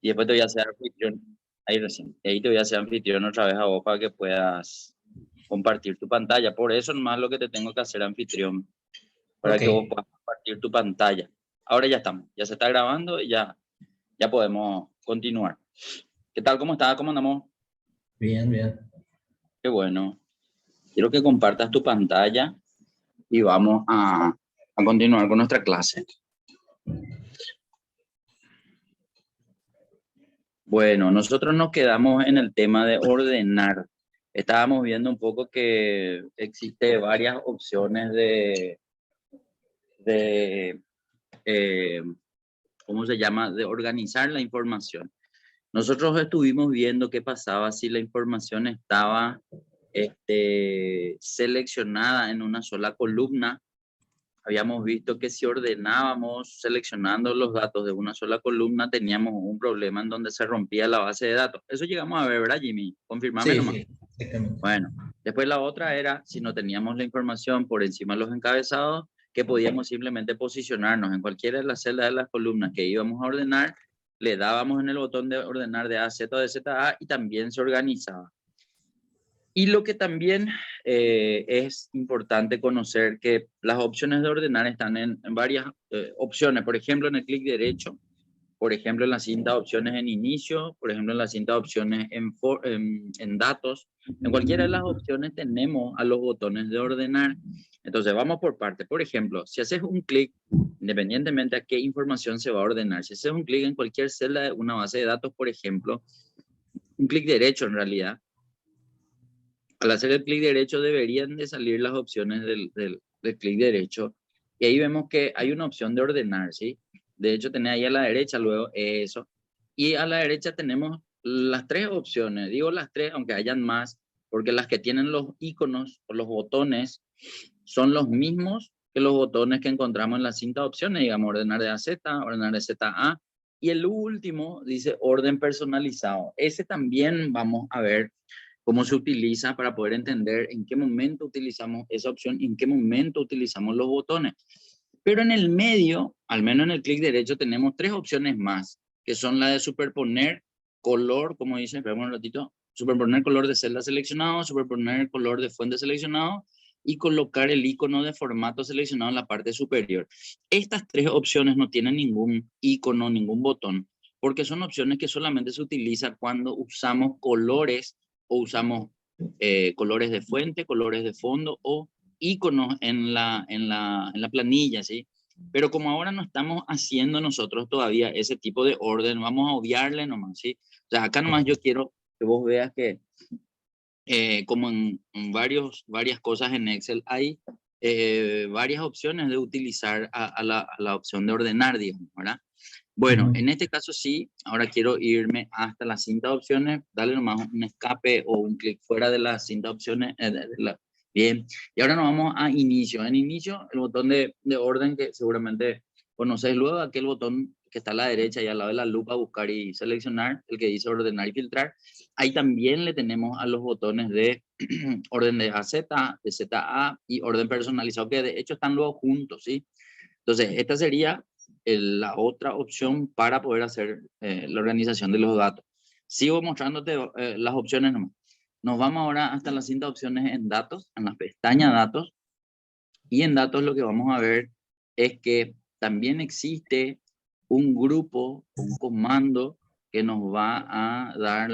Y después te voy a hacer anfitrión, ahí recién, y ahí te voy a hacer anfitrión otra vez a vos para que puedas compartir tu pantalla. Por eso nomás lo que te tengo que hacer anfitrión, para Ok, que vos puedas compartir tu pantalla. Ahora ya estamos, ya se está grabando y ya podemos continuar. ¿Qué tal? ¿Cómo estás? ¿Cómo andamos? bien, bien. Qué bueno. Quiero que compartas tu pantalla y vamos a continuar con nuestra clase. Bueno, nosotros nos quedamos en el tema de ordenar. Estábamos viendo un poco que existe varias opciones de eh, ¿cómo se llama? De organizar la información. Nosotros estuvimos viendo qué pasaba si la información estaba seleccionada en una sola columna. Habíamos visto que si ordenábamos seleccionando los datos de una sola columna, teníamos un problema en donde se rompía la base de datos. Eso llegamos a ver, ¿verdad, Jimmy? Confirmame Sí, nomás. sí, exactamente. Bueno, después la otra era, si no teníamos la información por encima de los encabezados, que podíamos simplemente posicionarnos en cualquiera de las celdas de las columnas que íbamos a ordenar, le dábamos en el botón de ordenar de A a Z o de Z a A y también se organizaba. Y lo que también es importante conocer que las opciones de ordenar están en varias opciones. Por ejemplo, en el clic derecho, por ejemplo, en la cinta de opciones en inicio, por ejemplo, en la cinta de opciones en datos. En cualquiera de las opciones tenemos a los botones de ordenar. Entonces, vamos por parte. Por ejemplo, si haces un clic, independientemente a qué información se va a ordenar, si haces un clic en cualquier celda de una base de datos, por ejemplo, un clic derecho en realidad, al hacer el clic derecho deberían de salir las opciones del clic derecho. Y ahí vemos que hay una opción de ordenar, ¿sí? De hecho, tenés ahí a la derecha luego eso. Y a la derecha tenemos las tres opciones. Digo las tres, aunque hayan más, porque las que tienen los iconos o los botones son los mismos que los botones que encontramos en la cinta de opciones, digamos, ordenar de A a Z, ordenar de Z a A. Y el último dice orden personalizado. Ese también vamos a ver cómo se utiliza para poder entender en qué momento utilizamos esa opción y en qué momento utilizamos los botones. Pero en el medio, al menos en el clic derecho, tenemos tres opciones más, que son la de superponer color, como dice, esperemos un ratito, superponer color de celda seleccionado, superponer color de fuente seleccionado y colocar el icono de formato seleccionado en la parte superior. Estas tres opciones no tienen ningún icono, ningún botón, porque son opciones que solamente se utilizan cuando usamos colores o usamos colores de fuente, colores de fondo o iconos en la planilla, ¿sí? Pero como ahora no estamos haciendo nosotros todavía ese tipo de orden, vamos a obviarle nomás, ¿sí? O sea, acá nomás yo quiero que vos veas que como en varias cosas en Excel hay varias opciones de utilizar a la opción de ordenar, digamos, ¿verdad? Bueno, en este caso sí, ahora quiero irme hasta la cinta de opciones, darle nomás un escape o un clic fuera de la cinta de opciones. Bien, y ahora nos vamos a inicio. En inicio, el botón de orden que seguramente conoces luego, aquel botón que está a la derecha y al lado de la lupa, buscar y seleccionar, el que dice ordenar y filtrar. Ahí también le tenemos a los botones de orden de A a Z, de Z a A y orden personalizado, que de hecho están luego juntos, ¿sí? Entonces, esta sería la otra opción para poder hacer la organización de los datos. Sigo mostrándote las opciones nomás. Nos vamos ahora hasta la cinta de opciones en datos, en la pestaña datos. Y en datos lo que vamos a ver es que también existe un grupo, un comando que nos va a dar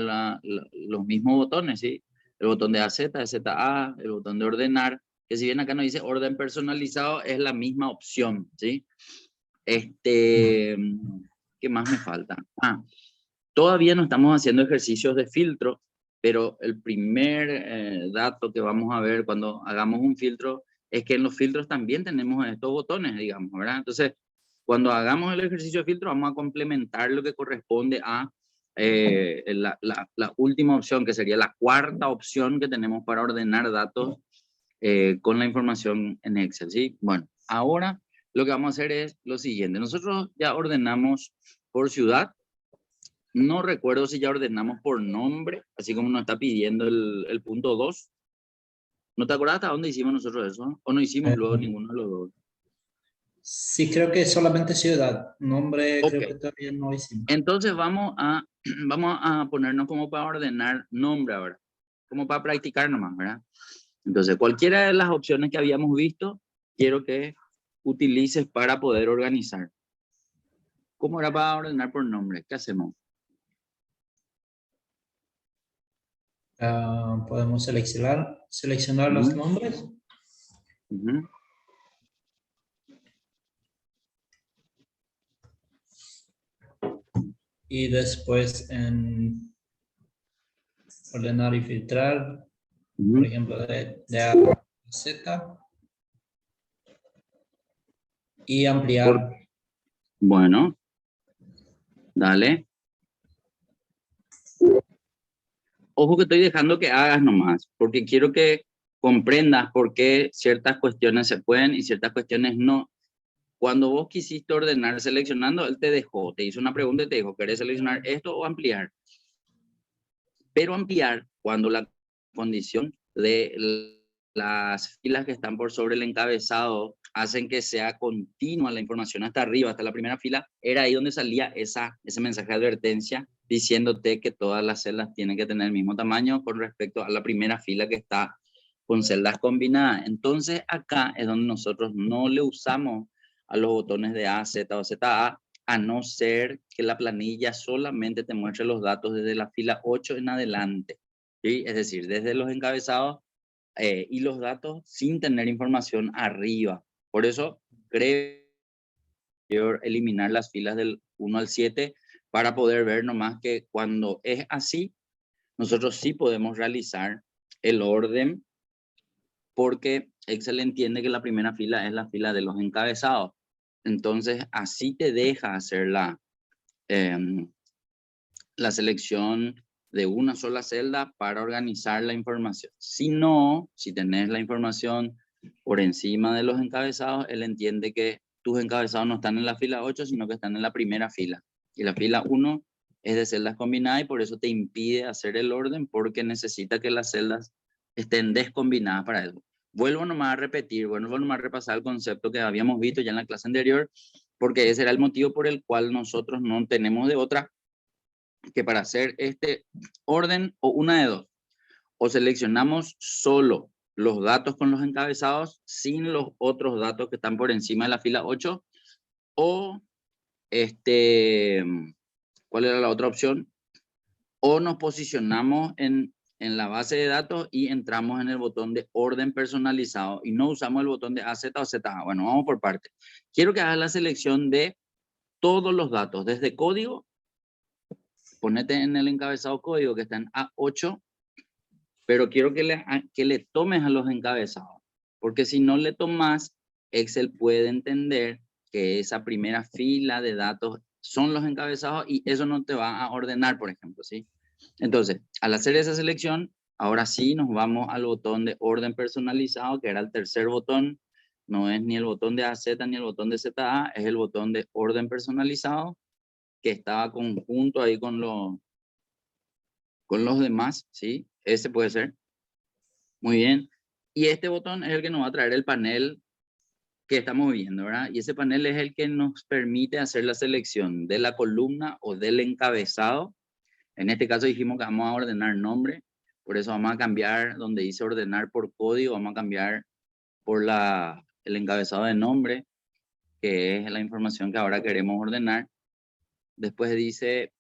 los mismos botones, ¿sí? El botón de AZ, de ZA, el botón de ordenar, que si bien acá nos dice orden personalizado, es la misma opción, ¿sí? ¿Qué más me falta? Todavía no estamos haciendo ejercicios de filtro, pero el primer dato que vamos a ver cuando hagamos un filtro es que en los filtros también tenemos estos botones, digamos, ¿verdad? Entonces, cuando hagamos el ejercicio de filtro, vamos a complementar lo que corresponde a la última opción, que sería la cuarta opción que tenemos para ordenar datos con la información en Excel, ¿sí? Bueno, ahora lo que vamos a hacer es lo siguiente. Nosotros ya ordenamos por ciudad. No recuerdo si ya ordenamos por nombre, así como nos está pidiendo el punto 2. ¿No te acuerdas hasta dónde hicimos nosotros eso? ¿O no hicimos luego ninguno de los dos? Sí, creo que solamente ciudad. Nombre Ok, creo que todavía no hicimos. entonces vamos a ponernos como para ordenar nombre ahora, como para practicar nomás, ¿verdad? Entonces, cualquiera de las opciones que habíamos visto, quiero que utilices para poder organizar. ¿Cómo era para ordenar por nombre? ¿Qué hacemos? Podemos seleccionar los Ujú, nombres ujú. y después en ordenar y filtrar, por Ujú. ejemplo, de A a Z y Por- ampliar. bueno, dale. Ojo que estoy dejando que hagas nomás, porque quiero que comprendas por qué ciertas cuestiones se pueden y ciertas cuestiones no. Cuando vos quisiste ordenar seleccionando, él te dejó, te hizo una pregunta y te dijo, ¿querés seleccionar esto o ampliar? Pero ampliar cuando la condición de las filas que están por sobre el encabezado hacen que sea continua la información hasta arriba, hasta la primera fila, era ahí donde salía ese mensaje de advertencia diciéndote que todas las celdas tienen que tener el mismo tamaño con respecto a la primera fila que está con celdas combinadas. Entonces acá es donde nosotros no le usamos a los botones de A, Z o ZA, a no ser que la planilla solamente te muestre los datos desde la fila 8 en adelante, ¿sí? Es decir, desde los encabezados y los datos sin tener información arriba. Por eso creo eliminar las filas del 1 al 7 para poder ver nomás que cuando es así, nosotros sí podemos realizar el orden porque Excel entiende que la primera fila es la fila de los encabezados. Entonces, así te deja hacer la selección de una sola celda para organizar la información. Si no, si tenés la información por encima de los encabezados, él entiende que tus encabezados no están en la fila 8, sino que están en la primera fila. Y la fila 1 es de celdas combinadas y por eso te impide hacer el orden porque necesita que las celdas estén descombinadas para eso. Vuelvo nomás a repetir, vuelvo nomás a repasar el concepto que habíamos visto ya en la clase anterior, porque ese era el motivo por el cual nosotros no tenemos de otra que para hacer este orden o una de dos, o seleccionamos solo los datos con los encabezados sin los otros datos que están por encima de la fila 8, o ¿cuál era la otra opción? O nos posicionamos en la base de datos y entramos en el botón de orden personalizado y no usamos el botón de AZ o ZA. Bueno, vamos por parte. Quiero que hagas la selección de todos los datos, desde código, ponete en el encabezado código que está en A8, pero quiero que le tomes a los encabezados, porque si no le tomas, Excel puede entender que esa primera fila de datos son los encabezados y eso no te va a ordenar, por ejemplo, ¿sí? Entonces, al hacer esa selección, ahora sí nos vamos al botón de orden personalizado, que era el tercer botón. No es ni el botón de AZ ni el botón de ZA, es el botón de orden personalizado, que estaba conjunto ahí con los demás, ¿sí? Ese puede ser. Muy bien. Y este botón es el que nos va a traer el panel que estamos viendo, ¿verdad? Y ese panel es el que nos permite hacer la selección de la columna o del encabezado. En este caso dijimos que vamos a ordenar nombre, por eso vamos a cambiar donde dice ordenar por código, vamos a cambiar por el encabezado de nombre, que es la información que ahora queremos ordenar. Después dice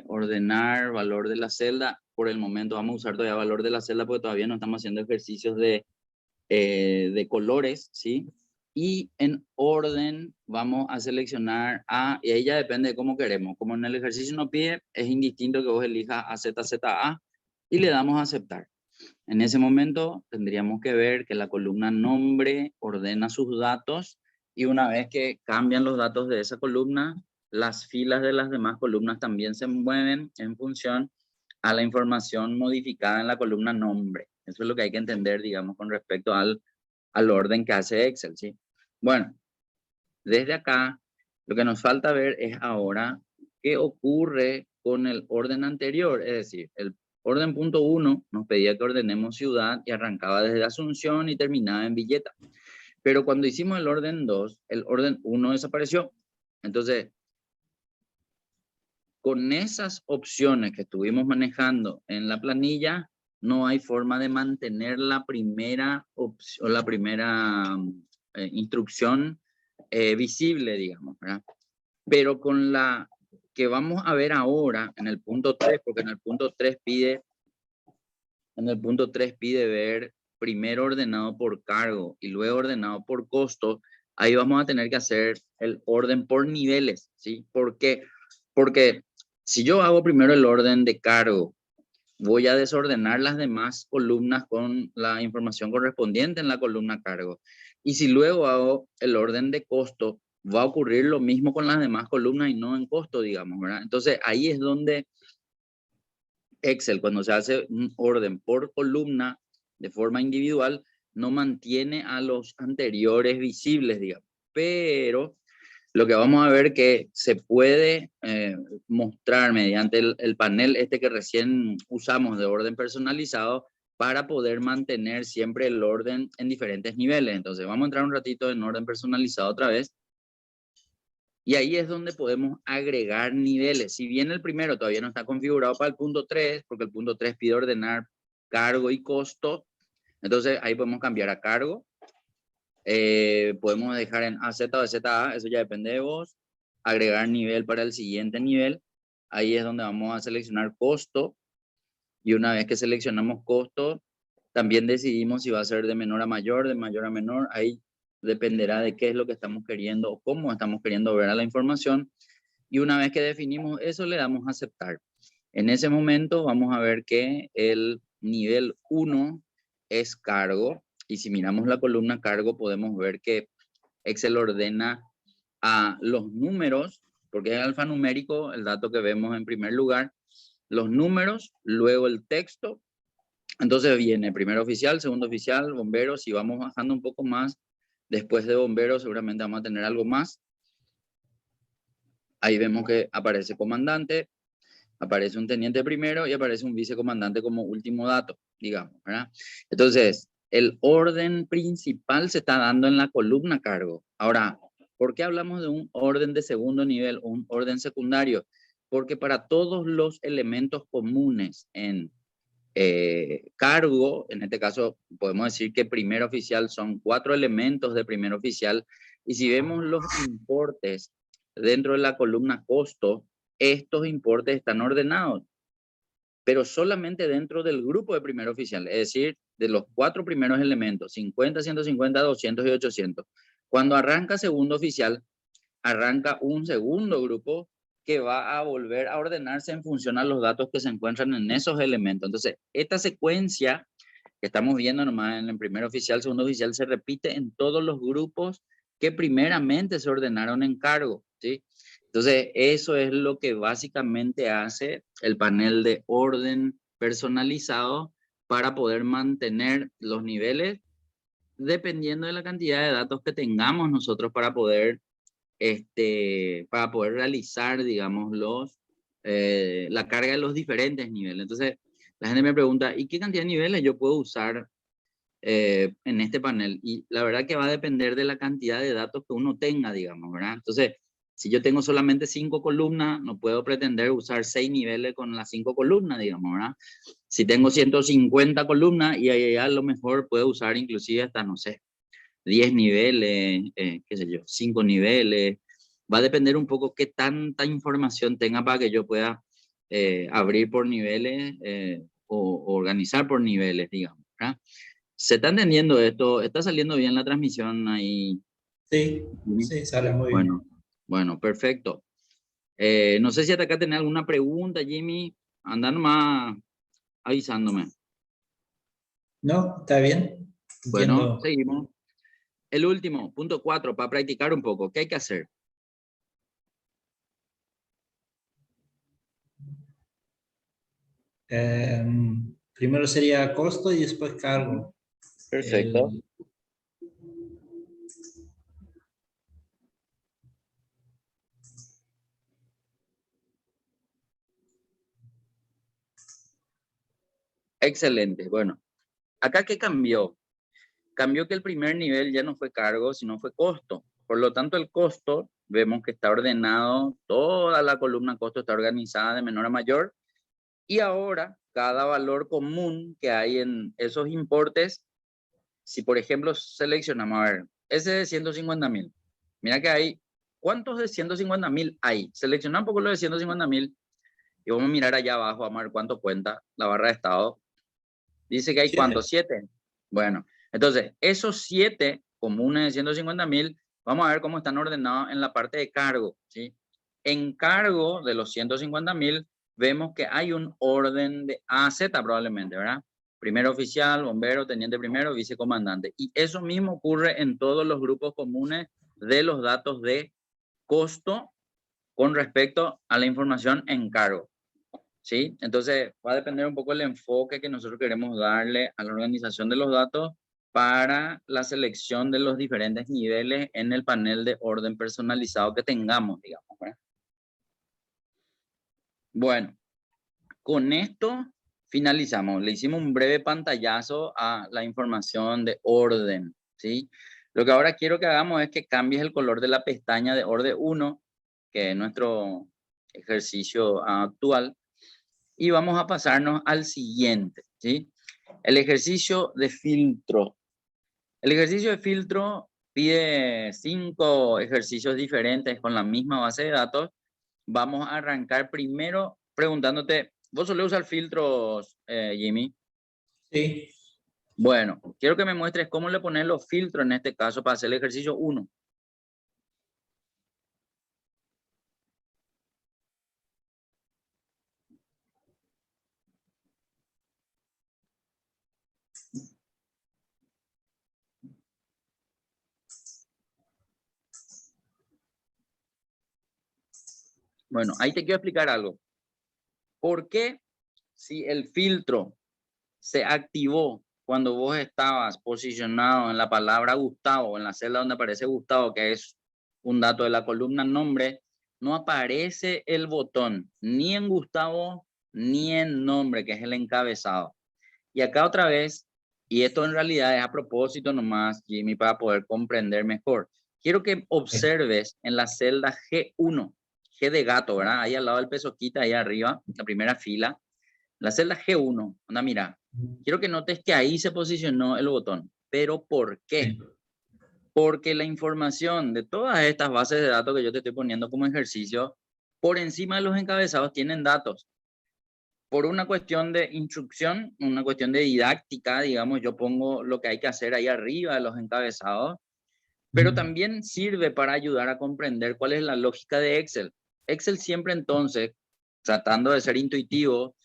ordenar valor de la celda. Por el momento vamos a usar todavía valor de la celda porque todavía no estamos haciendo ejercicios de colores, ¿sí? Y en orden vamos a seleccionar A, y ahí ya depende de cómo queremos. Como en el ejercicio nos pide, es indistinto que vos elijas AZZA y le damos a aceptar. En ese momento tendríamos que ver que la columna nombre ordena sus datos y una vez que cambian los datos de esa columna, las filas de las demás columnas también se mueven en función a la información modificada en la columna nombre. Eso es lo que hay que entender, digamos, con respecto al orden que hace Excel, ¿sí? Bueno, desde acá, lo que nos falta ver es ahora qué ocurre con el orden anterior, es decir, el orden punto 1 nos pedía que ordenemos ciudad y arrancaba desde Asunción y terminaba en Villeta. Pero cuando hicimos el orden 2, el orden 1 desapareció. Entonces, con esas opciones que estuvimos manejando en la planilla, no hay forma de mantener la primera opción, la primera instrucción visible, digamos, ¿verdad? Pero con la que vamos a ver ahora en el punto 3, porque en el punto 3 pide ver primero ordenado por cargo y luego ordenado por costo. Ahí vamos a tener que hacer el orden por niveles, ¿sí? ¿Por qué? Porque si yo hago primero el orden de cargo, voy a desordenar las demás columnas con la información correspondiente en la columna cargo. Y si luego hago el orden de costo, va a ocurrir lo mismo con las demás columnas y no en costo, digamos, ¿verdad? Entonces ahí es donde Excel, cuando se hace un orden por columna de forma individual, no mantiene a los anteriores visibles, digamos. Pero lo que vamos a ver que se puede mostrar mediante el panel este que recién usamos de orden personalizado para poder mantener siempre el orden en diferentes niveles. Entonces vamos a entrar un ratito en orden personalizado otra vez. Y ahí es donde podemos agregar niveles. Si bien el primero todavía no está configurado para el punto 3, porque el punto 3 pide ordenar cargo y costo, entonces ahí podemos cambiar a cargo. Podemos dejar en AZ o ZA, eso ya depende de vos. Agregar nivel para el siguiente nivel. Ahí es donde vamos a seleccionar costo. Y una vez que seleccionamos costo, también decidimos si va a ser de menor a mayor, de mayor a menor. Ahí dependerá de qué es lo que estamos queriendo o cómo estamos queriendo ver a la información. Y una vez que definimos eso, le damos a aceptar. En ese momento vamos a ver que el nivel 1 es cargo. Y si miramos la columna cargo, podemos ver que Excel ordena a los números, porque es alfanumérico el dato que vemos en primer lugar, los números, luego el texto. Entonces viene primero oficial, segundo oficial, bomberos, y vamos bajando un poco más. Después de bomberos seguramente vamos a tener algo más. Ahí vemos que aparece comandante, aparece un teniente primero y aparece un vicecomandante como último dato, digamos, ¿verdad? Entonces, el orden principal se está dando en la columna cargo. Ahora, ¿por qué hablamos de un orden de segundo nivel o un orden secundario? Porque para todos los elementos comunes en cargo, en este caso podemos decir que primer oficial son 4 elementos de primer oficial, y si vemos los importes dentro de la columna costo, estos importes están ordenados, pero solamente dentro del grupo de primer oficial, es decir, de los 4 primeros elementos, 50, 150, 200 y 800. Cuando arranca segundo oficial, arranca un segundo grupo que va a volver a ordenarse en función a los datos que se encuentran en esos elementos. Entonces, esta secuencia que estamos viendo nomás en el primer oficial, segundo oficial, se repite en todos los grupos que primeramente se ordenaron en cargo, ¿sí? Entonces, eso es lo que básicamente hace el panel de orden personalizado para poder mantener los niveles dependiendo de la cantidad de datos que tengamos nosotros para poder realizar, digamos, la carga de los diferentes niveles. Entonces, la gente me pregunta, ¿y qué cantidad de niveles yo puedo usar en este panel? Y la verdad que va a depender de la cantidad de datos que uno tenga, digamos, ¿verdad? Entonces, si yo tengo solamente 5 columnas, no puedo pretender usar 6 niveles con las 5 columnas, digamos, ¿verdad? Si tengo 150 columnas, y ahí a lo mejor puedo usar inclusive hasta, no sé, 10 niveles, qué sé yo, 5 niveles. Va a depender un poco qué tanta información tenga para que yo pueda abrir por niveles o organizar por niveles, digamos, ¿verdad? ¿Se está entendiendo esto? ¿Está saliendo bien la transmisión ahí? Sí, sí, sale muy bien. Bueno, bueno, perfecto. No sé si hasta acá tenés alguna pregunta, Jimmy. Anda nomás avisándome. No, está bien. Bueno, Entiendo. seguimos. El último, punto 4, para practicar un poco. ¿Qué hay que hacer? Primero sería costo y después cargo. Perfecto. El, Excelente. Bueno, acá ¿qué cambió? cambió que el primer nivel ya no fue cargo, sino fue costo. Por lo tanto, el costo, vemos que está ordenado, toda la columna costo está organizada de menor a mayor, y ahora cada valor común que hay en esos importes, si por ejemplo seleccionamos, a ver, ese de 150.000, mira que hay, ¿cuántos de 150.000 hay? Selecciona un poco lo de 150.000 y vamos a mirar allá abajo, vamos a ver cuánto cuenta la barra de estado. Dice que hay 7. ¿cuántos? 7. Bueno, entonces esos 7 comunes de 150.000, vamos a ver cómo están ordenados en la parte de cargo, ¿sí? En cargo de los 150.000 vemos que hay un orden de A a Z probablemente, ¿verdad? Primero oficial, bombero, teniente primero, vicecomandante. Y eso mismo ocurre en todos los grupos comunes de los datos de costo con respecto a la información en cargo, ¿sí? Entonces va a depender un poco el enfoque que nosotros queremos darle a la organización de los datos para la selección de los diferentes niveles en el panel de orden personalizado que tengamos, digamos, ¿verdad? Bueno, con esto finalizamos. Le hicimos un breve pantallazo a la información de orden, ¿sí? Lo que ahora quiero que hagamos es que cambies el color de la pestaña de orden 1, que es nuestro ejercicio actual, y vamos a pasarnos al siguiente, ¿sí? El ejercicio de filtro. El ejercicio de filtro pide 5 ejercicios diferentes con la misma base de datos. Vamos a arrancar primero preguntándote, ¿vos solés usar filtros, Jimmy? Sí. Bueno, quiero que me muestres cómo le pones los filtros en este caso para hacer el ejercicio 1. Bueno, ahí te quiero explicar algo. ¿Por qué si el filtro se activó cuando vos estabas posicionado en la palabra Gustavo, en la celda donde aparece Gustavo, que es un dato de la columna nombre, no aparece el botón ni en Gustavo ni en nombre, que es el encabezado? Y acá otra vez, y esto en realidad es a propósito nomás, Jimmy, para poder comprender mejor. Quiero que observes en la celda G1, G de gato, ¿verdad? Ahí al lado del peso quita, ahí arriba, la primera fila. La celda G1, anda, mira. Quiero que notes que ahí se posicionó el botón. ¿Pero por qué? Sí. Porque la información de todas estas bases de datos que yo te estoy poniendo como ejercicio, por encima de los encabezados tienen datos. Por una cuestión de instrucción, una cuestión de didáctica, digamos, yo pongo lo que hay que hacer ahí arriba de los encabezados, pero también sirve para ayudar a comprender cuál es la lógica de Excel. Excel siempre entonces, tratando de ser intuitivo,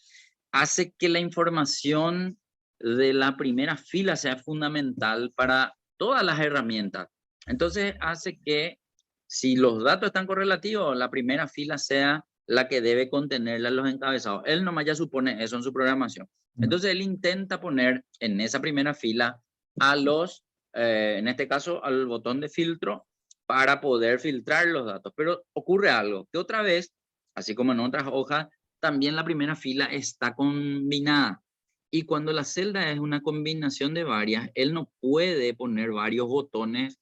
hace que la información de la primera fila sea fundamental para todas las herramientas. Entonces hace que si los datos están correlativos, la primera fila sea la que debe contenerla los encabezados. Él nomás ya supone eso en su programación. Entonces él intenta poner en esa primera fila a los, en este caso, al botón de filtro para poder filtrar los datos. Pero ocurre algo, que otra vez, así como en otras hojas, también la primera fila está combinada. Y cuando la celda es una combinación de varias, él no puede poner varios botones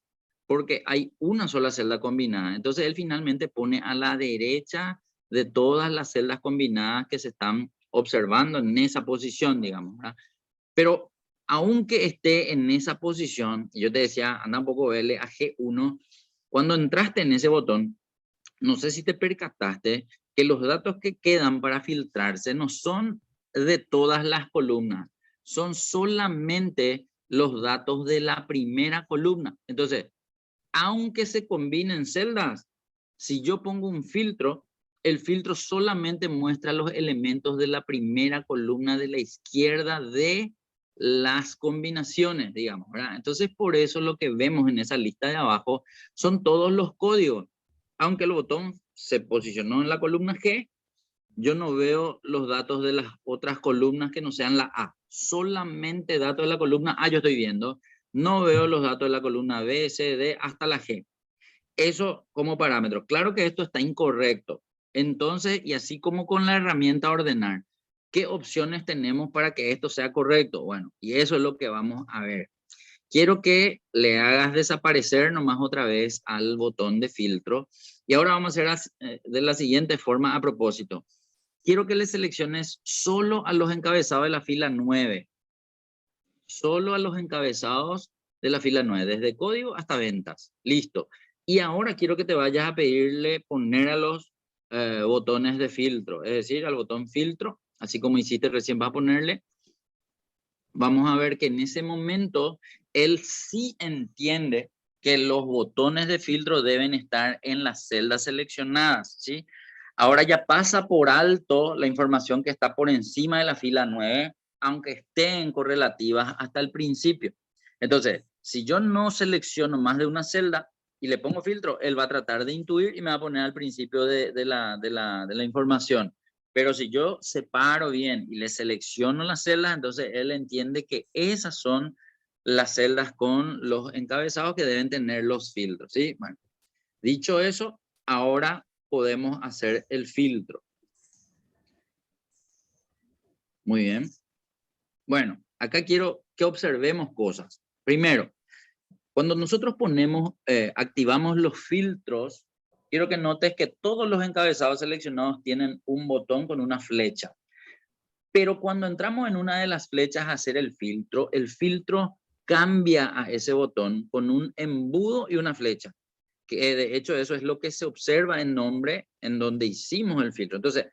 porque hay una sola celda combinada. Entonces él finalmente pone a la derecha de todas las celdas combinadas que se están observando en esa posición, digamos, ¿verdad? Pero aunque esté en esa posición, yo te decía, anda un poco verle a G1, cuando entraste en ese botón, no sé si te percataste que los datos que quedan para filtrarse no son de todas las columnas, son solamente los datos de la primera columna. Entonces, aunque se combinen celdas, si yo pongo un filtro, el filtro solamente muestra los elementos de la primera columna de la izquierda de las combinaciones, digamos, ¿verdad? Entonces, por eso lo que vemos en esa lista de abajo son todos los códigos. Aunque el botón se posicionó en la columna G, yo no veo los datos de las otras columnas que no sean la A. Solamente datos de la columna A yo estoy viendo. No veo los datos de la columna B, C, D, hasta la G. Eso como parámetro. Claro que esto está incorrecto. Entonces, y así como con la herramienta ordenar, ¿qué opciones tenemos para que esto sea correcto? Bueno, y eso es lo que vamos a ver. quiero que le hagas desaparecer nomás otra vez al botón de filtro. Y ahora vamos a hacer de la siguiente forma a propósito. Quiero que le selecciones solo a los encabezados de la fila 9. Solo a los encabezados de la fila 9, desde código hasta ventas. Listo. Y ahora quiero que te vayas a pedirle poner a los botones de filtro, es decir, al botón filtro, así como hiciste recién, vas a ponerle. Vamos a ver que en ese momento él sí entiende que los botones de filtro deben estar en las celdas seleccionadas, ¿sí? Ahora ya pasa por alto la información que está por encima de la fila 9, aunque esté en correlativas hasta el principio. Entonces, si yo no selecciono más de una celda y le pongo filtro, él va a tratar de intuir y me va a poner al principio de la información. Pero si yo separo bien y le selecciono las celdas, entonces él entiende que esas son las celdas con los encabezados que deben tener los filtros, ¿sí? Bueno, dicho eso, ahora podemos hacer el filtro. Muy bien. Bueno, acá quiero que observemos cosas. Primero, cuando nosotros activamos los filtros, quiero que notes que todos los encabezados seleccionados tienen un botón con una flecha. Pero cuando entramos en una de las flechas a hacer el filtro cambia a ese botón con un embudo y una flecha. Que de hecho eso es lo que se observa en nombre en donde hicimos el filtro. Entonces,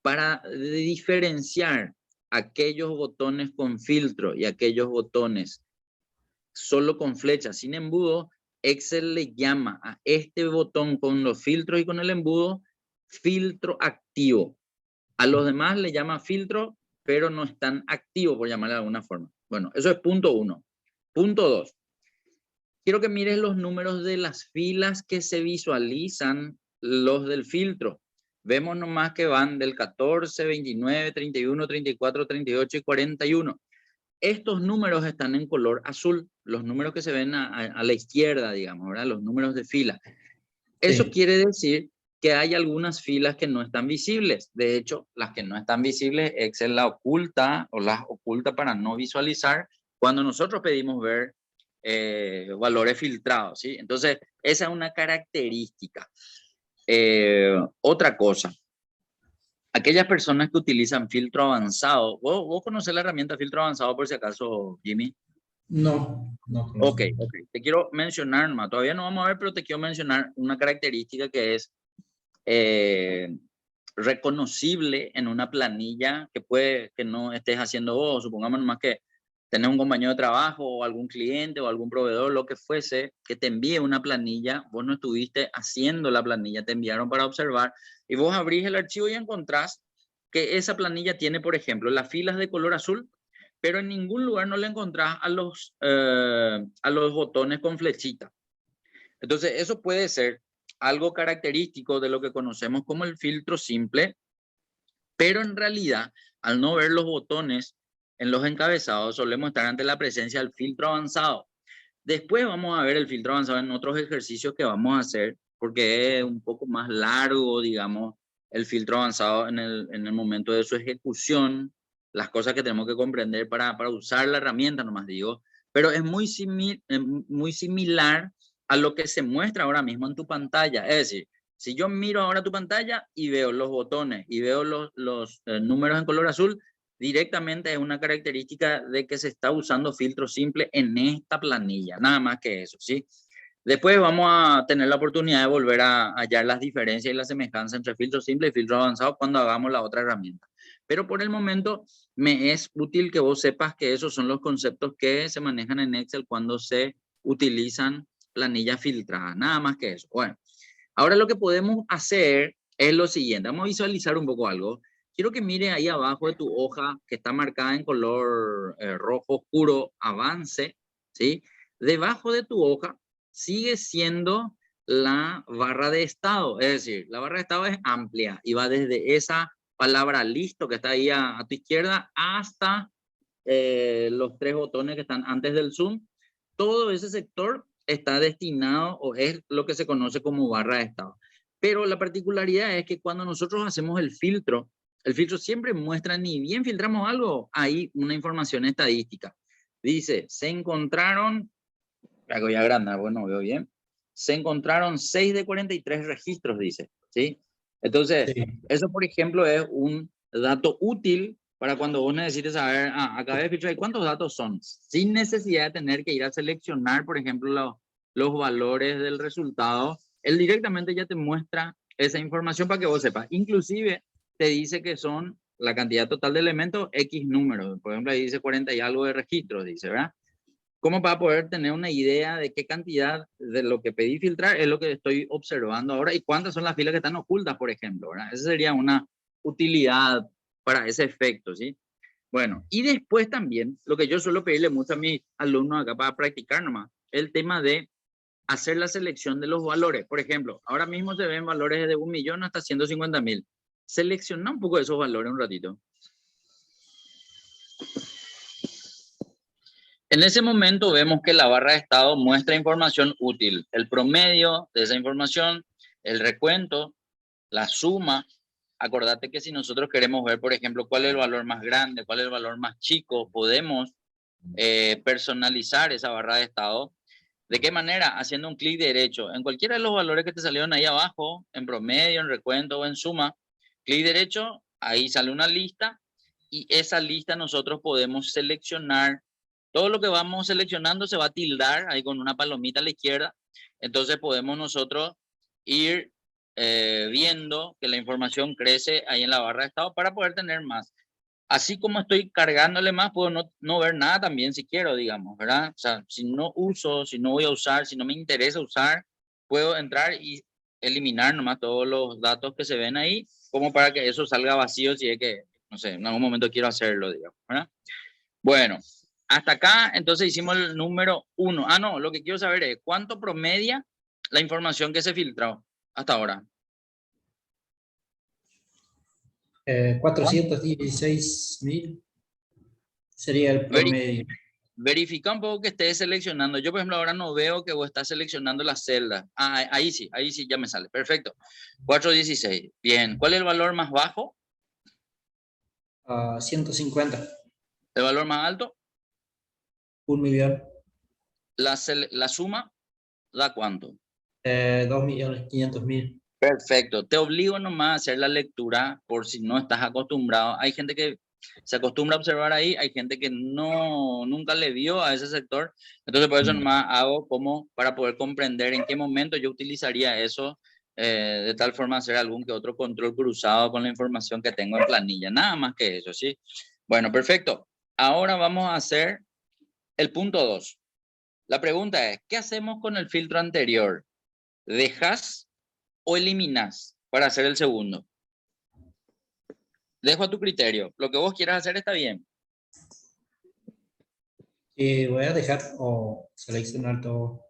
para diferenciar aquellos botones con filtro y aquellos botones solo con flecha sin embudo, Excel le llama a este botón con los filtros y con el embudo filtro activo. A los demás le llama filtro, pero no están activos, por llamarle de alguna forma. Bueno, eso es punto 1. Punto 2. Quiero que mires los números de las filas que se visualizan los del filtro. Vemos nomás que van del 14, 29, 31, 34, 38 y 41. Estos números están en color azul, los números que se ven a la izquierda, digamos, ¿verdad? Los números de fila. Eso Sí. quiere decir que hay algunas filas que no están visibles. De hecho, las que no están visibles, Excel las oculta para no visualizar cuando nosotros pedimos ver valores filtrados, ¿sí? Entonces, esa es una característica. Otra cosa, aquellas personas que utilizan filtro avanzado, ¿vos conocés la herramienta filtro avanzado por si acaso, Jimmy? No, no Ok, conozco. ok. Te quiero mencionar, todavía no vamos a ver, pero te quiero mencionar una característica que es reconocible en una planilla que puede que no estés haciendo vos. Supongamos nomás que tenés un compañero de trabajo o algún cliente o algún proveedor, lo que fuese, que te envíe una planilla, vos no estuviste haciendo la planilla, te enviaron para observar y vos abrís el archivo y encontrás que esa planilla tiene, por ejemplo, las filas de color azul, pero en ningún lugar no le encontrás a los botones con flechita. Entonces, eso puede ser algo característico de lo que conocemos como el filtro simple, pero en realidad, al no ver los botones en los encabezados, solemos estar ante la presencia del filtro avanzado. Después vamos a ver el filtro avanzado en otros ejercicios que vamos a hacer, porque es un poco más largo, digamos, el filtro avanzado en el momento de su ejecución, las cosas que tenemos que comprender para usar la herramienta, nomás digo, pero es muy similar a lo que se muestra ahora mismo en tu pantalla. Es decir, si yo miro ahora tu pantalla y veo los botones y veo los números en color azul, directamente es una característica de que se está usando filtro simple en esta planilla, nada más que eso, ¿sí? Después vamos a tener la oportunidad de volver a hallar las diferencias y las semejanzas entre filtro simple y filtro avanzado cuando hagamos la otra herramienta. Pero por el momento me es útil que vos sepas que esos son los conceptos que se manejan en Excel cuando se utilizan planillas filtradas, nada más que eso. Bueno, ahora lo que podemos hacer es lo siguiente, vamos a visualizar un poco algo. Quiero que mire ahí abajo de tu hoja que está marcada en color rojo oscuro, avance, ¿sí? Debajo de tu hoja sigue siendo la barra de estado, es decir, la barra de estado es amplia y va desde esa palabra listo que está ahí a tu izquierda hasta los tres botones que están antes del zoom. Todo ese sector está destinado o es lo que se conoce como barra de estado. Pero la particularidad es que cuando nosotros hacemos el filtro siempre muestra, ni bien filtramos algo, hay una información estadística. Dice, se encontraron Hago ya grande, bueno, veo bien. Se encontraron 6 de 43 registros, dice, ¿sí? Entonces, Sí. eso, por ejemplo, es un dato útil para cuando vos necesites saber, acá de filtrar, ¿cuántos datos son? Sin necesidad de tener que ir a seleccionar, por ejemplo, los valores del resultado. Él directamente ya te muestra esa información para que vos sepas. Inclusive, te dice que son la cantidad total de elementos X números. Por ejemplo, ahí dice 40 y algo de registros, dice, ¿verdad? Como para poder tener una idea de qué cantidad de lo que pedí filtrar es lo que estoy observando ahora y cuántas son las filas que están ocultas, por ejemplo, ¿verdad? Esa sería una utilidad para ese efecto, ¿sí? Bueno, y después también, lo que yo suelo pedirle mucho a mis alumnos acá para practicar nomás, el tema de hacer la selección de los valores. Por ejemplo, ahora mismo se ven valores de 1.000.000 hasta 150.000. Selecciona un poco de esos valores un ratito. En ese momento vemos que la barra de estado muestra información útil, el promedio de esa información, el recuento, la suma. Acordate que si nosotros queremos ver, por ejemplo, cuál es el valor más grande, cuál es el valor más chico, podemos personalizar esa barra de estado. ¿De qué manera? Haciendo un clic derecho. En cualquiera de los valores que te salieron ahí abajo, en promedio, en recuento o en suma, clic derecho, ahí sale una lista y esa lista nosotros podemos seleccionar. Todo lo que vamos seleccionando se va a tildar ahí con una palomita a la izquierda. Entonces podemos nosotros ir viendo que la información crece ahí en la barra de estado para poder tener más. Así como estoy cargándole más, puedo no ver nada también si quiero, digamos, ¿verdad? O sea, si no uso, si no voy a usar, si no me interesa usar, puedo entrar y eliminar nomás todos los datos que se ven ahí, como para que eso salga vacío si es que, no sé, en algún momento quiero hacerlo, digamos, ¿verdad? Bueno, hasta acá entonces hicimos el número 1. Ah, no, lo que quiero saber es cuánto promedia la información que se filtró hasta ahora. 416.000 sería el promedio. Verifica un poco que estés seleccionando. Yo, por ejemplo, ahora no veo que vos estás seleccionando las celdas. Ah, ahí sí, ya me sale. Perfecto. 416. Bien. ¿Cuál es el valor más bajo? 150. ¿El valor más alto? 1.000.000. La suma da cuánto. 2.500.000. Perfecto. Te obligo nomás a hacer la lectura por si no estás acostumbrado. Hay gente que se acostumbra a observar ahí, hay gente que nunca le vio a ese sector. Entonces, por eso nomás hago como para poder comprender en qué momento yo utilizaría eso, de tal forma hacer algún que otro control cruzado con la información que tengo en planilla. Nada más que eso, ¿sí? Bueno, perfecto. Ahora vamos a hacer el punto 2. La pregunta es, ¿qué hacemos con el filtro anterior? ¿Dejas o eliminas para hacer el segundo? Dejo a tu criterio. Lo que vos quieras hacer está bien. Y voy a dejar o seleccionar todo.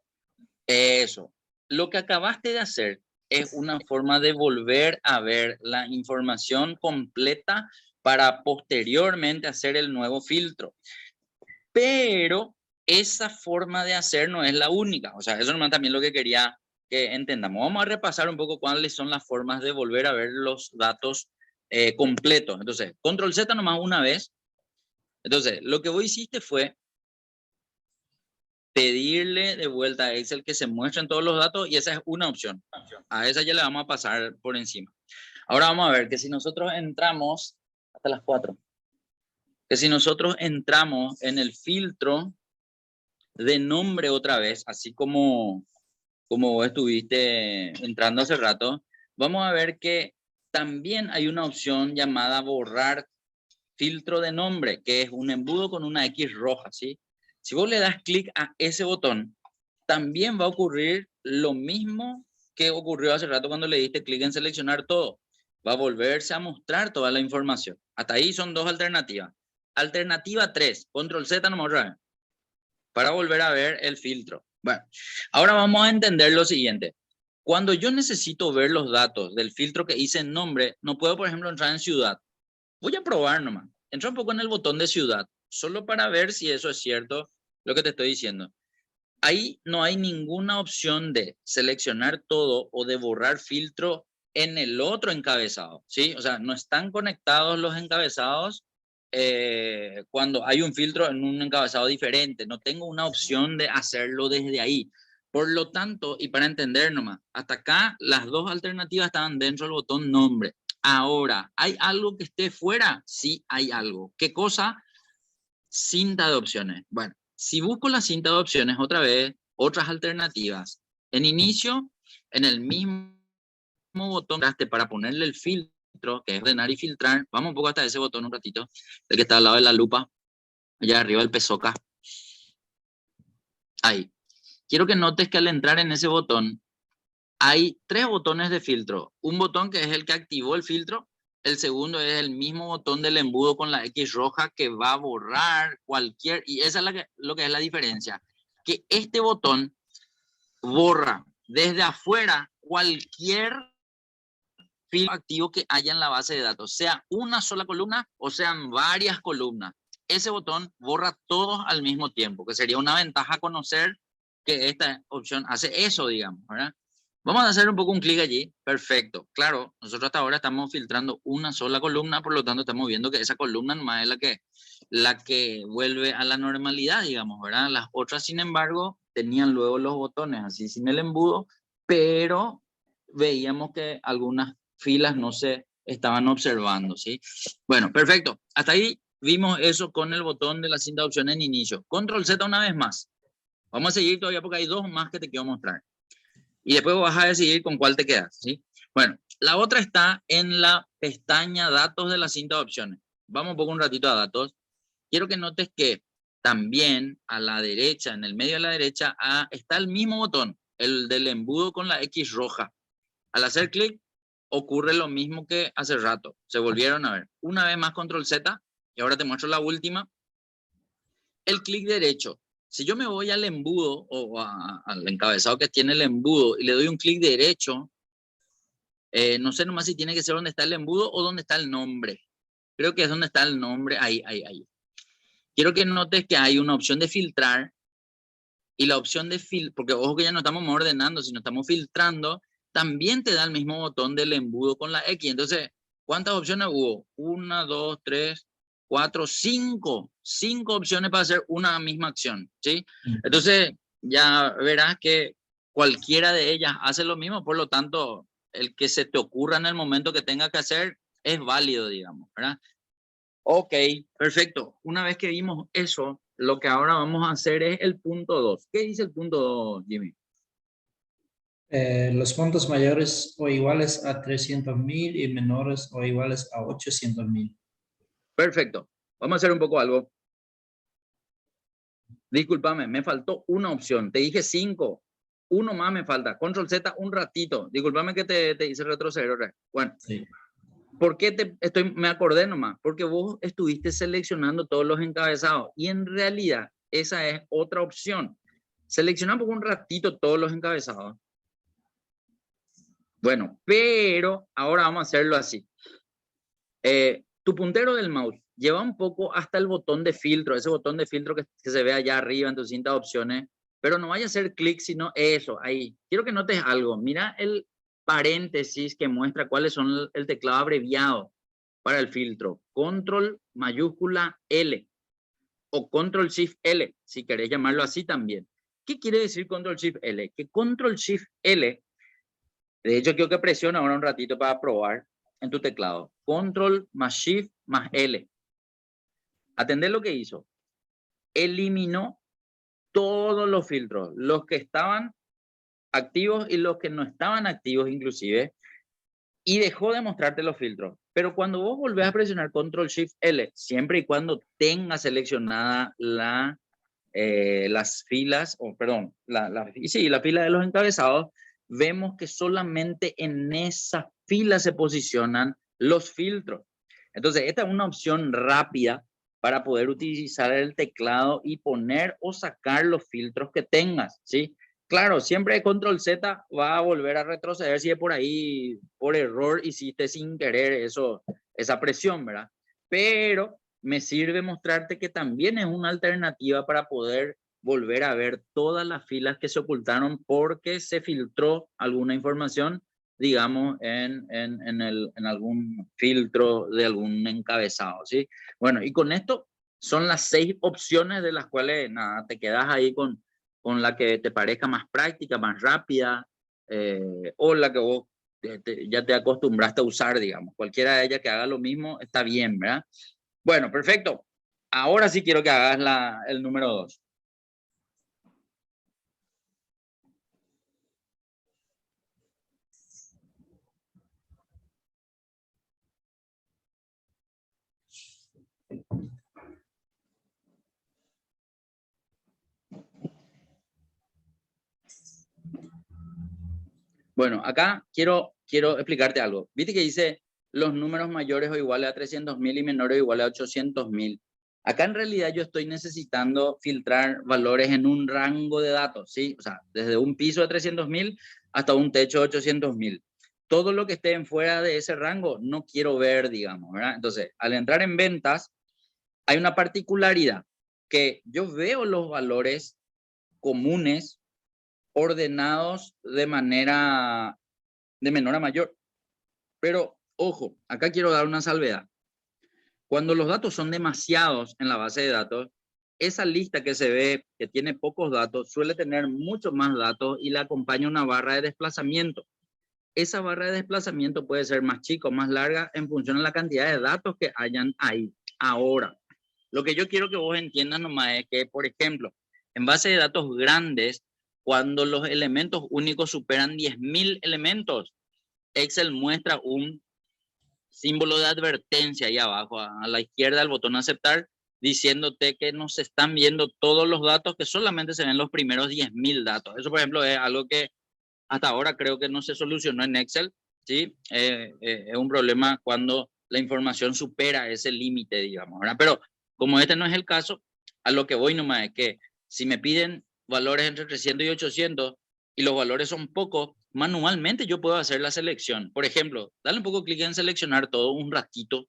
Eso. Lo que acabaste de hacer es una forma de volver a ver la información completa para posteriormente hacer el nuevo filtro. Pero esa forma de hacer no es la única. O sea, eso es también lo que quería que entendamos. Vamos a repasar un poco cuáles son las formas de volver a ver los datos completos. Entonces, control Z nomás una vez. Entonces, lo que vos hiciste fue pedirle de vuelta a Excel que se muestren todos los datos y esa es una opción. A esa ya le vamos a pasar por encima. Ahora vamos a ver que si nosotros entramos hasta las 4, que si nosotros entramos en el filtro de nombre otra vez, así como vos estuviste entrando hace rato, vamos a ver que también hay una opción llamada borrar filtro de nombre, que es un embudo con una X roja, ¿sí? Si vos le das clic a ese botón, también va a ocurrir lo mismo que ocurrió hace rato cuando le diste clic en seleccionar todo. Va a volverse a mostrar toda la información. Hasta ahí son dos alternativas. Alternativa 3, control Z nomás otra vez, para volver a ver el filtro. Bueno, ahora vamos a entender lo siguiente. Cuando yo necesito ver los datos del filtro que hice en nombre, no puedo, por ejemplo, entrar en ciudad. Voy a probar nomás. Entra un poco en el botón de ciudad, solo para ver si eso es cierto lo que te estoy diciendo. Ahí no hay ninguna opción de seleccionar todo o de borrar filtro en el otro encabezado, ¿sí? O sea, no están conectados los encabezados cuando hay un filtro en un encabezado diferente. No tengo una opción de hacerlo desde ahí. Por lo tanto, y para entender nomás, hasta acá las dos alternativas estaban dentro del botón nombre. Ahora, ¿hay algo que esté fuera? Sí, hay algo. ¿Qué cosa? Cinta de opciones. Bueno, si busco la cinta de opciones otra vez, otras alternativas. En inicio, en el mismo botón para ponerle el filtro, que es ordenar y filtrar. Vamos un poco hasta ese botón un ratito, el que está al lado de la lupa, allá arriba el pesoca. Ahí. Quiero que notes que al entrar en ese botón, hay tres botones de filtro. Un botón que es el que activó el filtro. El segundo es el mismo botón del embudo con la X roja que va a borrar cualquier... Y esa es lo que es la diferencia. Que este botón borra desde afuera cualquier filtro activo que haya en la base de datos. Sea una sola columna o sean varias columnas. Ese botón borra todos al mismo tiempo. Que sería una ventaja conocer que esta opción hace eso, digamos, ¿verdad? Vamos a hacer un poco un clic allí. Perfecto. Claro, nosotros hasta ahora estamos filtrando una sola columna, por lo tanto estamos viendo que esa columna nomás es la que vuelve a la normalidad, digamos, ¿verdad? Las otras, sin embargo, tenían luego los botones así sin el embudo, pero veíamos que algunas filas no se estaban observando, ¿sí? Bueno, perfecto. Hasta ahí vimos eso con el botón de la cinta de opciones en inicio. Control Z una vez más. Vamos a seguir todavía porque hay dos más que te quiero mostrar. Y después vas a decidir con cuál te quedas, ¿sí? Bueno, la otra está en la pestaña datos de la cinta de opciones. Vamos un poco un ratito a datos. Quiero que notes que también a la derecha, en el medio de la derecha, está el mismo botón, el del embudo con la X roja. Al hacer clic, ocurre lo mismo que hace rato. Se volvieron a ver. Una vez más control Z, y ahora te muestro la última. El clic derecho. Si yo me voy al embudo o al encabezado que tiene el embudo y le doy un clic derecho, no sé nomás si tiene que ser donde está el embudo o donde está el nombre. Creo que es donde está el nombre, ahí. Quiero que notes que hay una opción de filtrar y la opción de filtrar, porque ojo que ya no estamos ordenando, sino estamos filtrando, también te da el mismo botón del embudo con la X. Entonces, ¿cuántas opciones hubo? 1, 2, 3, 4, 5. 5 opciones para hacer una misma acción, ¿sí? Entonces, ya verás que cualquiera de ellas hace lo mismo, por lo tanto, el que se te ocurra en el momento que tenga que hacer es válido, digamos, ¿verdad? Ok, perfecto. Una vez que vimos eso, lo que ahora vamos a hacer es el punto 2. ¿Qué dice el punto 2, Jimmy? Los montos mayores o iguales a 300.000 y menores o iguales a 800.000. Perfecto. Vamos a hacer un poco algo. Discúlpame, me faltó una opción. Te dije 5. Uno más me falta. Control Z un ratito. Discúlpame que te hice retroceder. Bueno, Sí. ¿por qué me acordé nomás? Porque vos estuviste seleccionando todos los encabezados y en realidad esa es otra opción. Seleccionamos un ratito todos los encabezados. Bueno, pero ahora vamos a hacerlo así. Tu puntero del mouse lleva un poco hasta el botón de filtro, ese botón de filtro que se ve allá arriba en tu cinta de opciones, pero no vaya a hacer clic, sino eso, ahí. Quiero que notes algo. Mira el paréntesis que muestra cuáles son el teclado abreviado para el filtro. Control mayúscula L o Control Shift L, si querés llamarlo así también. ¿Qué quiere decir Control Shift L? Que Control Shift L, de hecho quiero que presione ahora un ratito para probar en tu teclado. Control más Shift más L. Atender lo que hizo. Eliminó todos los filtros, los que estaban activos y los que no estaban activos inclusive, y dejó de mostrarte los filtros. Pero cuando vos volvés a presionar Control Shift L, siempre y cuando tengas seleccionada las filas, o perdón, la fila de los encabezados, vemos que solamente en esa fila se posicionan los filtros. Entonces, esta es una opción rápida para poder utilizar el teclado y poner o sacar los filtros que tengas, ¿sí? Claro, siempre Control Z va a volver a retroceder si es por ahí, por error, hiciste sin querer esa presión, ¿verdad? Pero me sirve mostrarte que también es una alternativa para poder volver a ver todas las filas que se ocultaron porque se filtró alguna información digamos, en algún filtro de algún encabezado, ¿sí? Bueno, y con esto son las 6 opciones de las cuales, nada, te quedas ahí con la que te parezca más práctica, más rápida, o la que vos ya te acostumbraste a usar, digamos. Cualquiera de ellas que haga lo mismo está bien, ¿verdad? Bueno, perfecto. Ahora sí quiero que hagas el número 2. Bueno, acá quiero explicarte algo. Viste que dice los números mayores o iguales a 300.000 y menores o iguales a 800.000. Acá en realidad yo estoy necesitando filtrar valores en un rango de datos, ¿sí? O sea, desde un piso de 300.000 hasta un techo de 800.000. Todo lo que esté en fuera de ese rango no quiero ver, digamos, ¿verdad? Entonces, al entrar en ventas, hay una particularidad que yo veo los valores comunes ordenados de manera de menor a mayor. Pero, ojo, acá quiero dar una salvedad. Cuando los datos son demasiados en la base de datos, esa lista que se ve que tiene pocos datos suele tener muchos más datos y le acompaña una barra de desplazamiento. Esa barra de desplazamiento puede ser más chica o más larga en función de la cantidad de datos que hayan ahí. Ahora, lo que yo quiero que vos entiendas nomás es que, por ejemplo, en base de datos grandes, cuando los elementos únicos superan 10.000 elementos, Excel muestra un símbolo de advertencia ahí abajo, a la izquierda del botón aceptar, diciéndote que no se están viendo todos los datos, que solamente se ven los primeros 10.000 datos. Eso, por ejemplo, es algo que hasta ahora creo que no se solucionó en Excel, ¿sí? Es un problema cuando la información supera ese límite, digamos, ¿verdad? Pero como este no es el caso, a lo que voy nomás es que si me piden valores entre 300 y 800 y los valores son pocos, manualmente yo puedo hacer la selección. Por ejemplo, dale un poco clic en seleccionar todo un ratito.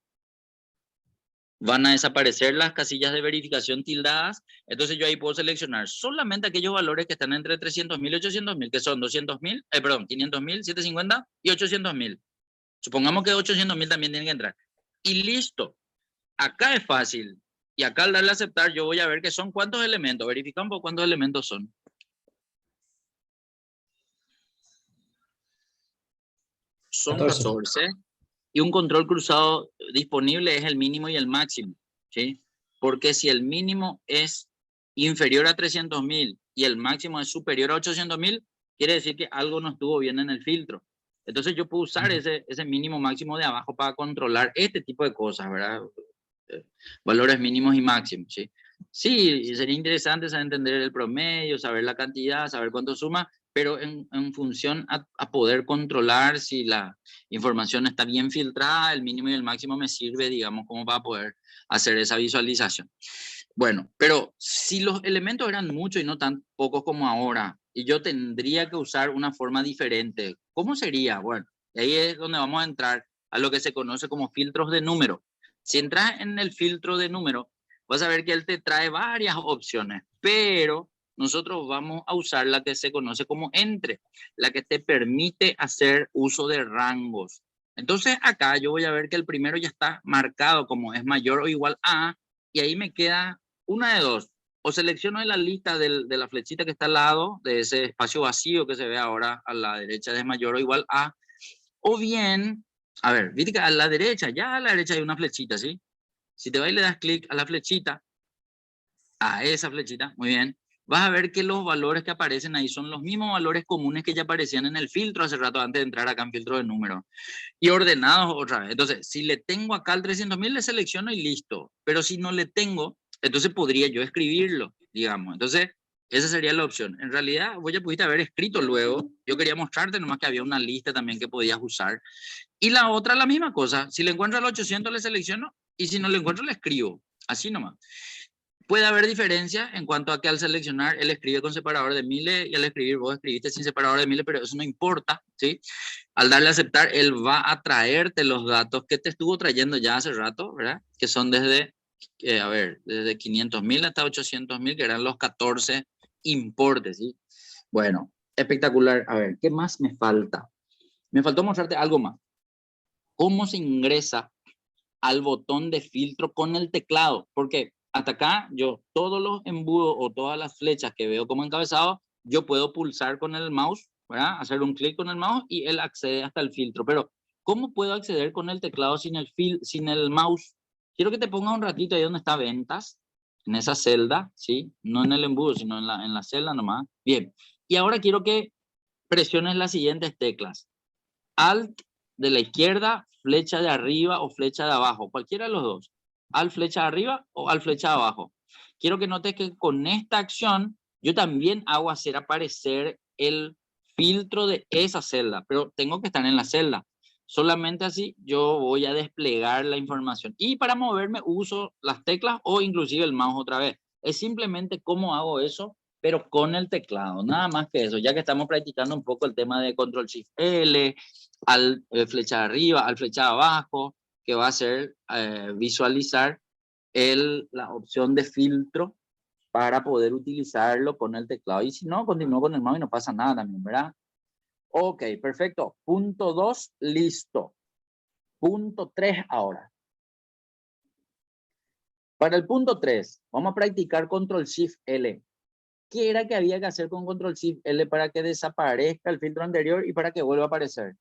Van a desaparecer las casillas de verificación tildadas. Entonces yo ahí puedo seleccionar solamente aquellos valores que están entre 300.000 y 800.000, que son 200.000, perdón, 500.000, 750 y 800.000. Supongamos que 800.000 también tienen que entrar. Y listo. Acá es fácil. Y acá al darle a aceptar, yo voy a ver que son cuántos elementos. Verifica un poco cuántos elementos son. Son 14. 14. Y un control cruzado disponible es el mínimo y el máximo, ¿sí? Porque si el mínimo es inferior a 300.000 y el máximo es superior a 800.000, quiere decir que algo no estuvo bien en el filtro. Entonces yo puedo usar ese mínimo máximo de abajo para controlar este tipo de cosas, ¿verdad? Valores mínimos y máximos, ¿sí? Sí, sería interesante saber entender el promedio, saber la cantidad, saber cuánto suma, pero en función a poder controlar si la información está bien filtrada, el mínimo y el máximo me sirve, digamos, como para poder hacer esa visualización. Bueno, pero si los elementos eran muchos y no tan pocos como ahora, y yo tendría que usar una forma diferente, ¿cómo sería? Bueno, ahí es donde vamos a entrar a lo que se conoce como filtros de número. Si entras en el filtro de número, vas a ver que él te trae varias opciones, pero nosotros vamos a usar la que se conoce como entre, la que te permite hacer uso de rangos. Entonces acá yo voy a ver que el primero ya está marcado como es mayor o igual a, y ahí me queda una de dos. O selecciono en la lista de la flechita que está al lado de ese espacio vacío que se ve ahora a la derecha de mayor o igual a, o bien, a ver, viste que a la derecha, ya a la derecha hay una flechita, ¿sí? Si te vas y le das clic a la flechita, a esa flechita, muy bien, vas a ver que los valores que aparecen ahí son los mismos valores comunes que ya aparecían en el filtro hace rato antes de entrar acá en filtro de números y ordenados otra vez. Entonces, si le tengo acá el 300.000, le selecciono y listo. Pero si no le tengo, entonces podría yo escribirlo, digamos. Entonces, esa sería la opción. En realidad, vos ya pudiste haber escrito luego. Yo quería mostrarte nomás que había una lista también que podías usar. Y la otra, la misma cosa. Si le encuentro al 800, le selecciono. Y si no le encuentro, le escribo. Así nomás. Puede haber diferencia en cuanto a que al seleccionar él escribe con separador de miles y al escribir vos escribiste sin separador de miles, pero eso no importa, ¿sí? Al darle a aceptar, él va a traerte los datos que te estuvo trayendo ya hace rato, ¿verdad? Que son desde, a ver, desde 500.000 hasta 800.000, que eran los 14 importes, ¿sí? Bueno, espectacular. A ver, ¿qué más me falta? Me faltó mostrarte algo más. ¿Cómo se ingresa al botón de filtro con el teclado? Porque hasta acá yo todos los embudos o todas las flechas que veo como encabezado, yo puedo pulsar con el mouse, ¿verdad? Hacer un clic con el mouse y él accede hasta el filtro. Pero ¿cómo puedo acceder con el teclado sin el mouse? Quiero que te ponga un ratito ahí donde está ventas, en esa celda, ¿sí? No en el embudo, sino en la celda nomás. Bien. Y ahora quiero que presiones las siguientes teclas. Alt de la izquierda, flecha de arriba o flecha de abajo, cualquiera de los dos. Alt flecha de arriba o alt flecha de abajo. Quiero que notes que con esta acción yo también hago hacer aparecer el filtro de esa celda, pero tengo que estar en la celda. Solamente así yo voy a desplegar la información. Y para moverme uso las teclas o inclusive el mouse otra vez. Es simplemente cómo hago eso, pero con el teclado. Nada más que eso, ya que estamos practicando un poco el tema de Control Shift L, al flecha de arriba, al flecha de abajo, que va a ser visualizar la opción de filtro para poder utilizarlo con el teclado. Y si no, continúo con el mouse y no pasa nada también, ¿verdad? Ok, perfecto. Punto 2, listo. Punto 3 ahora. Para el punto 3, vamos a practicar Control Shift L. ¿Qué era que había que hacer con Control Shift L para que desaparezca el filtro anterior y para que vuelva a aparecer?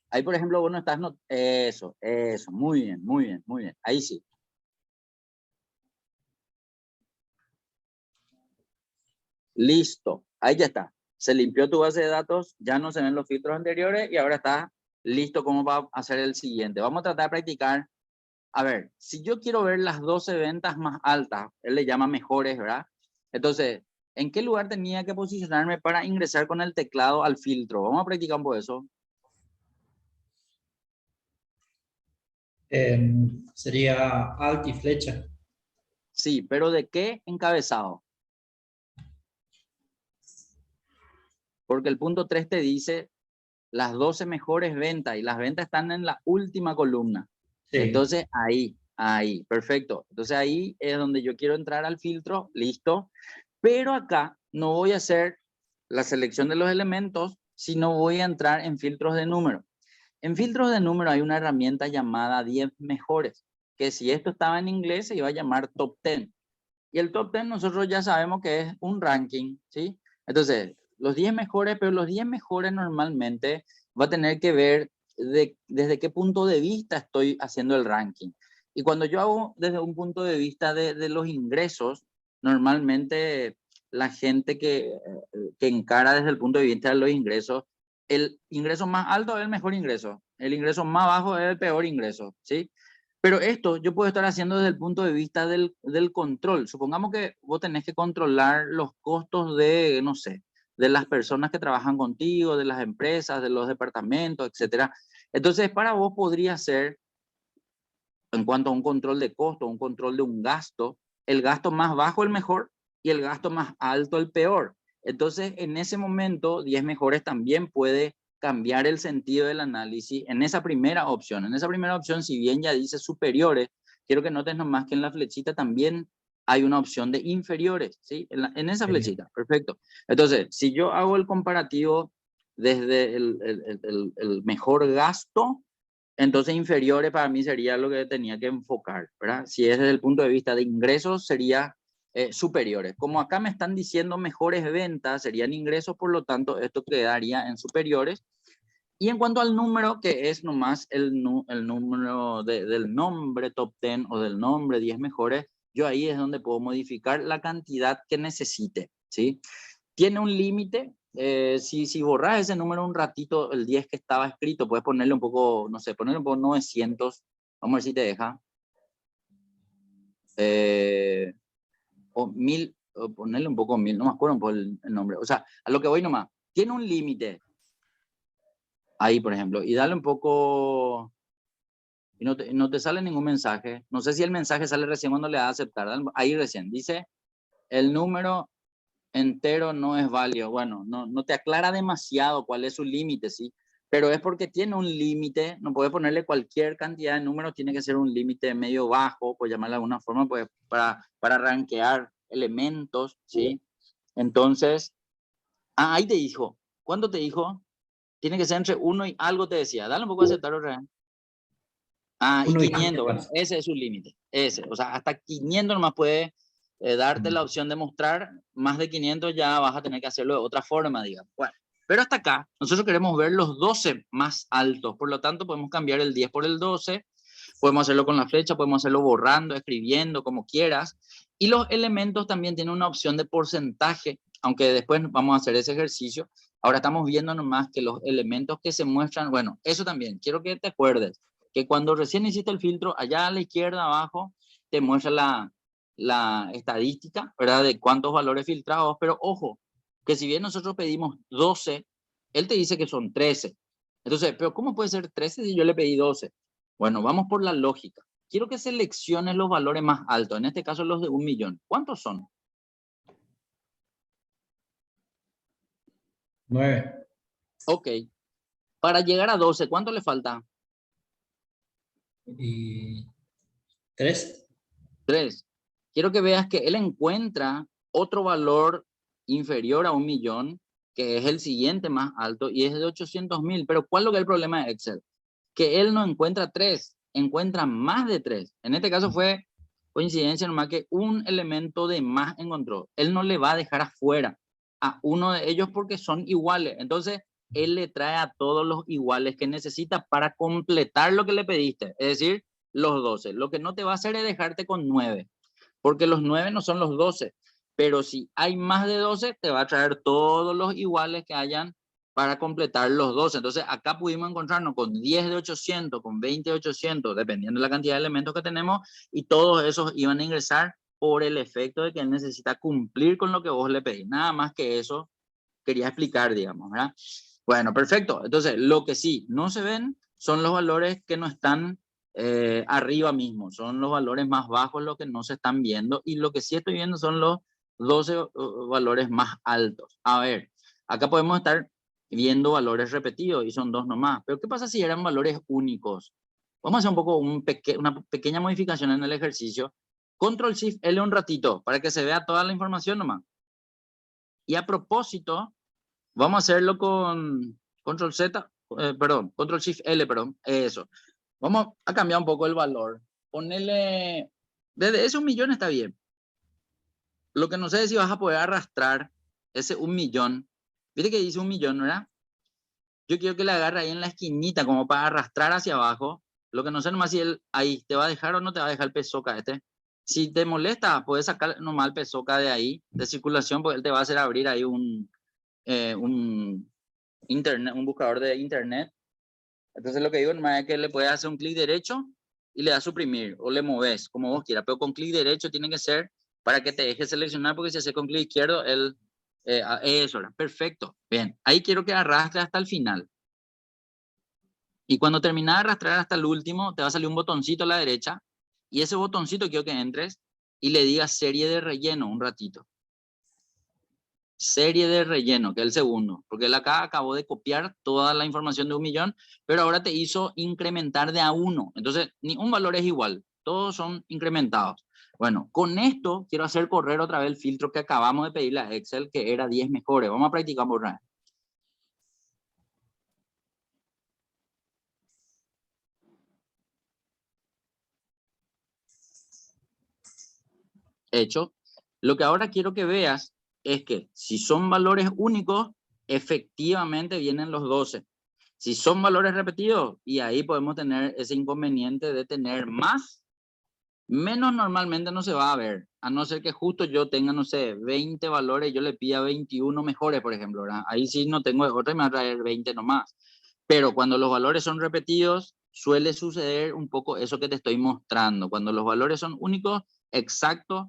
Ahí, por ejemplo, vos no estás... Eso, muy bien, muy bien, muy bien. Ahí sí. Listo, ahí ya está. Se limpió tu base de datos, ya no se ven los filtros anteriores y ahora está listo cómo va a hacer el siguiente. Vamos a tratar de practicar. A ver, si yo quiero ver las 12 ventas más altas, él le llama mejores, ¿verdad? Entonces, ¿en qué lugar tenía que posicionarme para ingresar con el teclado al filtro? Vamos a practicar un poco eso. Sería alt y flecha. Sí, pero ¿de qué encabezado? Porque el punto 3 te dice las 12 mejores ventas y las ventas están en la última columna. Sí. Entonces ahí, perfecto. Entonces ahí es donde yo quiero entrar al filtro, listo. Pero acá no voy a hacer la selección de los elementos, sino voy a entrar en filtros de número. En filtros de número hay una herramienta llamada 10 mejores, que si esto estaba en inglés se iba a llamar Top 10. Y el Top 10 nosotros ya sabemos que es un ranking, ¿sí? Entonces, los 10 mejores, pero los 10 mejores normalmente va a tener que ver desde qué punto de vista estoy haciendo el ranking. Y cuando yo hago desde un punto de vista de los ingresos, normalmente la gente que encara desde el punto de vista de los ingresos, el ingreso más alto es el mejor ingreso, el ingreso más bajo es el peor ingreso, ¿sí? Pero esto yo puedo estar haciendo desde el punto de vista del control. Supongamos que vos tenés que controlar los costos de, no sé, de las personas que trabajan contigo, de las empresas, de los departamentos, etcétera. Entonces, para vos podría ser, en cuanto a un control de costo, un control de un gasto, el gasto más bajo el mejor y el gasto más alto el peor. Entonces, en ese momento, 10 mejores también puede cambiar el sentido del análisis en esa primera opción. En esa primera opción, si bien ya dice superiores, quiero que notes nomás que en la flechita también hay una opción de inferiores, ¿sí? En esa flechita, perfecto. Entonces, si yo hago el comparativo desde el mejor gasto, entonces inferiores para mí sería lo que tenía que enfocar, ¿verdad? Si es desde el punto de vista de ingresos, sería superiores. Como acá me están diciendo mejores ventas, serían ingresos, por lo tanto, esto quedaría en superiores. Y en cuanto al número, que es nomás el número del nombre top 10 o del nombre 10 mejores, yo ahí es donde puedo modificar la cantidad que necesite, ¿sí? Tiene un límite. Si borras ese número un ratito, el 10 que estaba escrito, puedes ponerle un poco, no sé, ponerle un poco 900. Vamos a ver si te deja. O 1000, o ponerle un poco 1000, no me acuerdo por el nombre. O sea, a lo que voy nomás. Tiene un límite. Ahí, por ejemplo. Y dale un poco... Y no te sale ningún mensaje. No sé si el mensaje sale recién cuando le das a aceptar. Ahí recién. Dice, el número entero no es válido. Bueno, no te aclara demasiado cuál es su límite, ¿sí? pero es porque tiene un límite, no puedes ponerle cualquier cantidad de números, tiene que ser un límite medio bajo, por llamarlo de alguna forma, pues para rankear elementos, ¿sí? Entonces, ahí te dijo, ¿cuánto te dijo? Tiene que ser entre 1 y algo te decía, dale un poco a aceptar otra vez. Y 1 y 500, bueno, ese es su límite, ese, o sea, hasta 500 nomás puede darte la opción de mostrar, más de 500 ya vas a tener que hacerlo de otra forma, digamos. Bueno, pero hasta acá, nosotros queremos ver los 12 más altos, por lo tanto podemos cambiar el 10 por el 12, podemos hacerlo con la flecha, podemos hacerlo borrando, escribiendo, como quieras, y los elementos también tienen una opción de porcentaje, aunque después vamos a hacer ese ejercicio. Ahora estamos viendo nomás que los elementos que se muestran, bueno, eso también, quiero que te acuerdes, que cuando recién hiciste el filtro, allá a la izquierda abajo, te muestra la estadística, ¿verdad? De cuántos valores filtrados, pero ojo, que si bien nosotros pedimos 12, él te dice que son 13. Entonces, pero ¿cómo puede ser 13 si yo le pedí 12? Bueno, vamos por la lógica. Quiero que selecciones los valores más altos, en este caso los de 1 millón. ¿Cuántos son? 9 Ok. Para llegar a 12, ¿cuánto le falta? y 3. 3. Quiero que veas que él encuentra otro valor inferior a 1 millón, que es el siguiente más alto, y es de 800.000. Pero ¿cuál es lo que es el problema de Excel? Que él no encuentra 3, encuentra más de 3. En este caso fue coincidencia nomás que un elemento de más encontró. Él no le va a dejar afuera a uno de ellos porque son iguales. Entonces, él le trae a todos los iguales que necesita para completar lo que le pediste. Es decir, los 12. Lo que no te va a hacer es dejarte con 9, porque los 9 no son los 12. Pero si hay más de 12, te va a traer todos los iguales que hayan para completar los 12. Entonces, acá pudimos encontrarnos con 10 de 800, con 20 de 800, dependiendo de la cantidad de elementos que tenemos, y todos esos iban a ingresar por el efecto de que él necesita cumplir con lo que vos le pedís. Nada más que eso quería explicar, digamos, ¿verdad? Bueno, perfecto. Entonces, lo que sí no se ven son los valores que no están arriba mismo, son los valores más bajos los que no se están viendo, y lo que sí estoy viendo son los 12 valores más altos. A ver, acá podemos estar viendo valores repetidos y son 2 nomás, pero ¿qué pasa si eran valores únicos? Vamos a hacer un poco una pequeña modificación en el ejercicio. Control Shift L un ratito para que se vea toda la información nomás. Y a propósito, vamos a hacerlo con Control Z, perdón, Control Shift L, perdón, eso. Vamos a cambiar un poco el valor. Ponerle, desde ese 1 millón está bien. Lo que no sé es si vas a poder arrastrar ese 1 millón. Viste que dice 1 millón, ¿verdad? Yo quiero que le agarre ahí en la esquinita como para arrastrar hacia abajo. Lo que no sé nomás si él ahí te va a dejar o no te va a dejar el pesoca este. Si te molesta, puedes sacar nomás el pesoca de ahí, de circulación, porque él te va a hacer abrir ahí un internet, un buscador de internet. Entonces lo que digo nomás es que le puedes hacer un clic derecho y le das suprimir o le moves como vos quieras, pero con clic derecho tiene que ser para que te deje seleccionar, porque si hace con clic izquierdo, eso era perfecto. Bien, ahí quiero que arrastre hasta el final. Y cuando termina de arrastrar hasta el último, te va a salir un botoncito a la derecha, y ese botoncito quiero que entres y le digas serie de relleno un ratito. Serie de relleno, que es el segundo, porque él acá acabó de copiar toda la información de 1 millón, pero ahora te hizo incrementar de a 1. Entonces, ni un valor es igual, todos son incrementados. Bueno, con esto quiero hacer correr otra vez el filtro que acabamos de pedirle a Excel, que era 10 mejores. Vamos a practicar por vez. Hecho. Lo que ahora quiero que veas es que si son valores únicos, efectivamente vienen los 12. Si son valores repetidos, y ahí podemos tener ese inconveniente de tener más, menos normalmente no se va a ver, a no ser que justo yo tenga, no sé, 20 valores, yo le pida 21 mejores, por ejemplo, ¿verdad? Ahí sí no tengo otra y me va a traer 20 nomás. Pero cuando los valores son repetidos, suele suceder un poco eso que te estoy mostrando. Cuando los valores son únicos, exactos,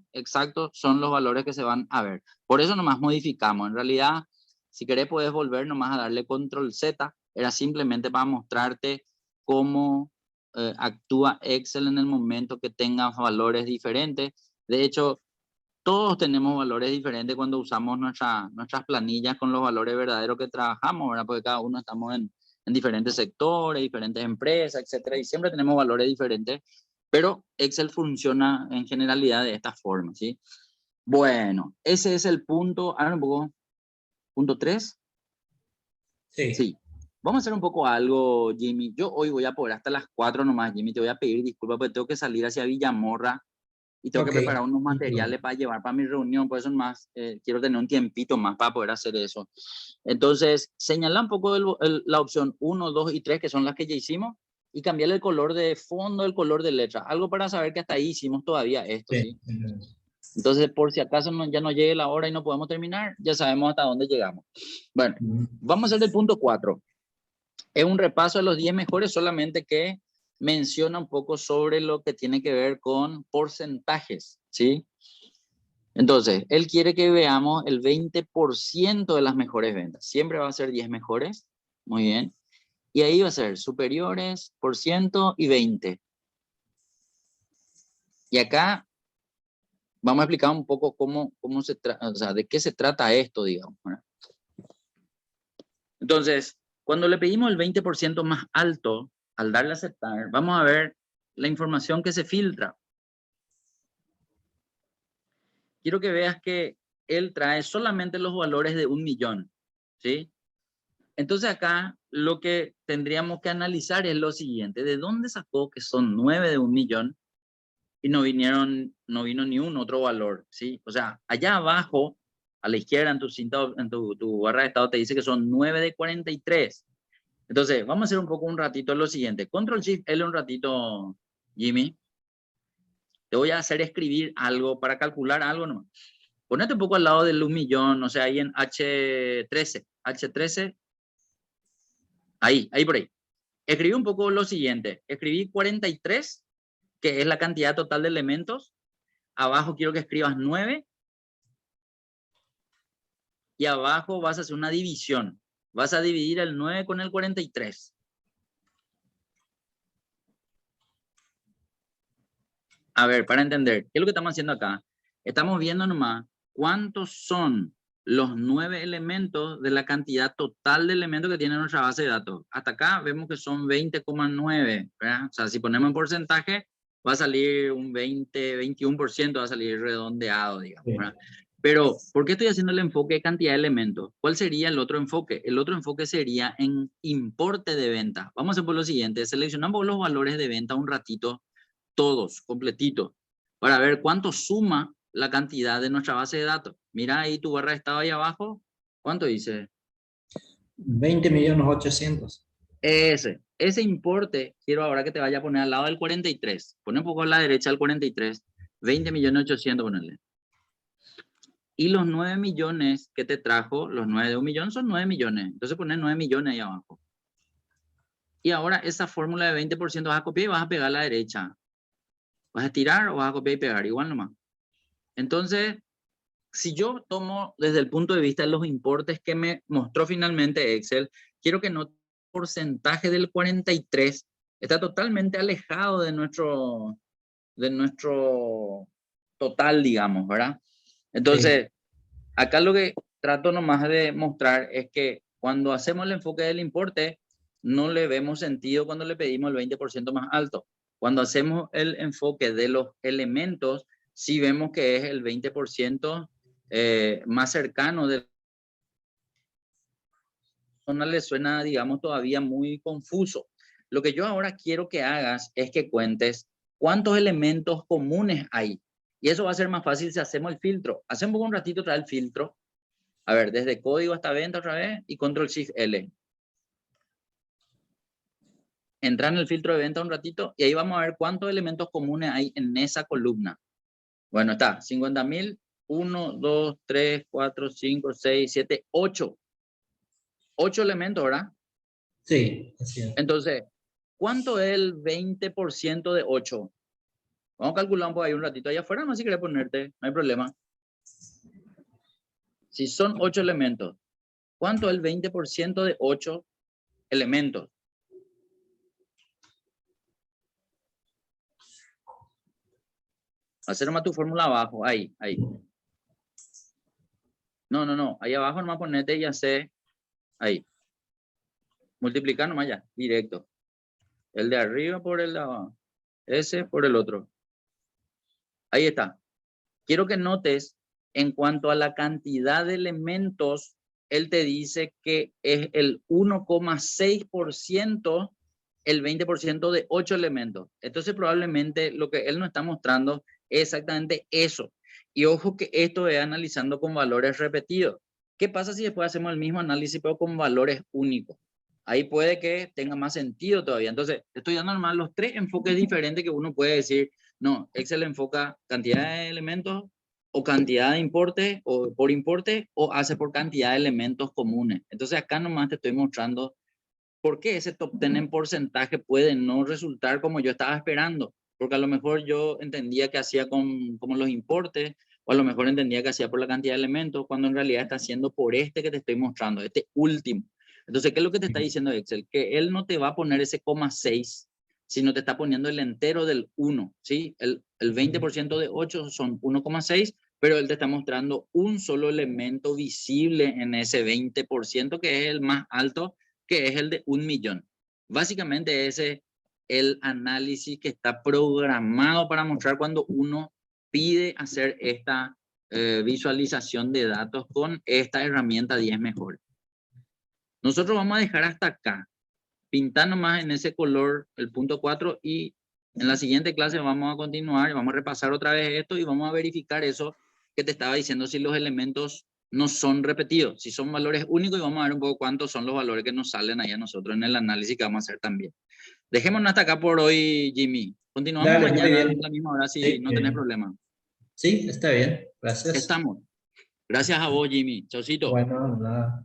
son los valores que se van a ver. Por eso nomás modificamos. En realidad, si querés, puedes volver nomás a darle control Z. Era simplemente para mostrarte cómo actúa Excel en el momento que tengas valores diferentes. De hecho, todos tenemos valores diferentes cuando usamos nuestras planillas con los valores verdaderos que trabajamos, ¿verdad? Porque cada uno estamos en en diferentes sectores, diferentes empresas, etcétera, y siempre tenemos valores diferentes, pero Excel funciona en generalidad de esta forma, ¿sí? Bueno, ese es el punto, ahora un poco, punto 3. Sí. Sí. Vamos a hacer un poco algo, Jimmy. Yo hoy voy a poder hasta las 4 nomás, Jimmy. Te voy a pedir disculpas porque tengo que salir hacia Villamorra y tengo que Ok. preparar unos materiales para llevar para mi reunión. Por eso más quiero tener un tiempito más para poder hacer eso. Entonces, señala un poco la opción 1, 2 y 3, que son las que ya hicimos, y cambiarle el color de fondo, el color de letra. Algo para saber que hasta ahí hicimos todavía esto, Sí. ¿sí? Entonces, por si acaso ya no llegue la hora y no podemos terminar, ya sabemos hasta dónde llegamos. Bueno, vamos a hacer el punto 4. Es un repaso de los 10 mejores, solamente que menciona un poco sobre lo que tiene que ver con porcentajes, ¿sí? Entonces, él quiere que veamos el 20% de las mejores ventas. Siempre va a ser 10 mejores. Muy bien. Y ahí va a ser superiores, por ciento y 20. Y acá vamos a explicar un poco cómo se trata, o sea, de qué se trata esto, digamos, ¿verdad? Entonces, cuando le pedimos el 20% más alto, al darle a aceptar, vamos a ver la información que se filtra. Quiero que veas que él trae solamente los valores de 1 millón, ¿sí? Entonces acá lo que tendríamos que analizar es lo siguiente: ¿de dónde sacó que son 9 de 1 millón y no vino ni un otro valor, ¿sí? O sea, allá abajo, a la izquierda en tu barra de estado te dice que son 9 de 43. Entonces, vamos a hacer un ratito lo siguiente. Control Shift L un ratito, Jimmy. Te voy a hacer escribir algo para calcular algo nomás. Ponete un poco al lado del 1 millón, o sea, ahí en H13, ahí por ahí. Escribí un poco lo siguiente. Escribí 43, que es la cantidad total de elementos. Abajo quiero que escribas 9. Y abajo vas a hacer una división. Vas a dividir el 9 con el 43. A ver, para entender, ¿qué es lo que estamos haciendo acá? Estamos viendo nomás cuántos son los 9 elementos de la cantidad total de elementos que tiene nuestra base de datos. Hasta acá vemos que son 20,9, ¿verdad? O sea, si ponemos en porcentaje, va a salir un 20, 21%, va a salir redondeado, digamos, ¿verdad? Pero, ¿por qué estoy haciendo el enfoque de cantidad de elementos? ¿Cuál sería el otro enfoque? El otro enfoque sería en importe de venta. Vamos a hacer por lo siguiente: seleccionamos los valores de venta un ratito, todos, completitos, para ver cuánto suma la cantidad de nuestra base de datos. Mira ahí tu barra de estado ahí abajo. ¿Cuánto dice? 20.800.000. Ese importe, quiero ahora que te vaya a poner al lado del 43. Pone un poco a la derecha del 43. 20.800.000, ponerle. Y los 9 millones que te trajo, los 9 de 1 millón son 9 millones. Entonces pones 9 millones ahí abajo. Y ahora esa fórmula de 20% vas a copiar y vas a pegar a la derecha. ¿Vas a estirar o vas a copiar y pegar? Igual nomás. Entonces, si yo tomo desde el punto de vista de los importes que me mostró finalmente Excel, quiero que note el porcentaje del 43 está totalmente alejado de nuestro total, digamos, ¿verdad? Entonces, acá lo que trato nomás de mostrar es que cuando hacemos el enfoque del importe, no le vemos sentido cuando le pedimos el 20% más alto. Cuando hacemos el enfoque de los elementos, sí vemos que es el 20% más cercano de la le suena, digamos, todavía muy confuso. Lo que yo ahora quiero que hagas es que cuentes cuántos elementos comunes hay. Y eso va a ser más fácil si hacemos el filtro. Hacemos un ratito otra vez el filtro. A ver, desde código hasta venta otra vez y Control Shift L. Entra en el filtro de venta un ratito y ahí vamos a ver cuántos elementos comunes hay en esa columna. Bueno, está 50.000, 1, 2, 3, 4, 5, 6, 7, 8. 8 elementos, ¿verdad? Sí, así es. Entonces, ¿cuánto es el 20% de 8? Vamos a calcular un poco ahí un ratito. Allá afuera no, si querés ponerte, no hay problema. Si son 8 elementos, ¿cuánto es el 20% de 8 elementos? Hacer nomás tu fórmula abajo, ahí. No, ahí abajo nomás ponete y hace ahí. Multiplicar nomás ya, directo. El de arriba por el de abajo. Ese por el otro. Ahí está. Quiero que notes, en cuanto a la cantidad de elementos, él te dice que es el 1,6%, el 20% de 8 elementos. Entonces probablemente lo que él nos está mostrando es exactamente eso. Y ojo que esto es analizando con valores repetidos. ¿Qué pasa si después hacemos el mismo análisis pero con valores únicos? Ahí puede que tenga más sentido todavía. Entonces, estoy dando nomás los 3 enfoques diferentes que uno puede decir. No, Excel enfoca cantidad de elementos o cantidad de importe o por importe o hace por cantidad de elementos comunes. Entonces acá nomás te estoy mostrando por qué ese top 10 en porcentaje puede no resultar como yo estaba esperando. Porque a lo mejor yo entendía que hacía como los importes o a lo mejor entendía que hacía por la cantidad de elementos cuando en realidad está haciendo por este que te estoy mostrando, este último. Entonces, ¿qué es lo que te está diciendo Excel? Que él no te va a poner ese 0,6, sino te está poniendo el entero del 1, ¿sí? El 20% de 8 son 1,6, pero él te está mostrando un solo elemento visible en ese 20%, que es el más alto, que es el de 1.000.000. Básicamente ese es el análisis que está programado para mostrar cuando uno pide hacer esta visualización de datos con esta herramienta 10 mejor. Nosotros vamos a dejar hasta acá. Pintar nomás en ese color el punto 4 y en la siguiente clase vamos a continuar, vamos a repasar otra vez esto y vamos a verificar eso que te estaba diciendo, si los elementos no son repetidos, si son valores únicos, y vamos a ver un poco cuántos son los valores que nos salen ahí a nosotros en el análisis que vamos a hacer también. Dejémonos hasta acá por hoy, Jimmy. Continuamos Dale, muy mañana a bien. la misma hora si Sí, no tenés problema. sí, está bien. Gracias. Estamos. Gracias a vos, Jimmy. Chaucito. Bueno, nada.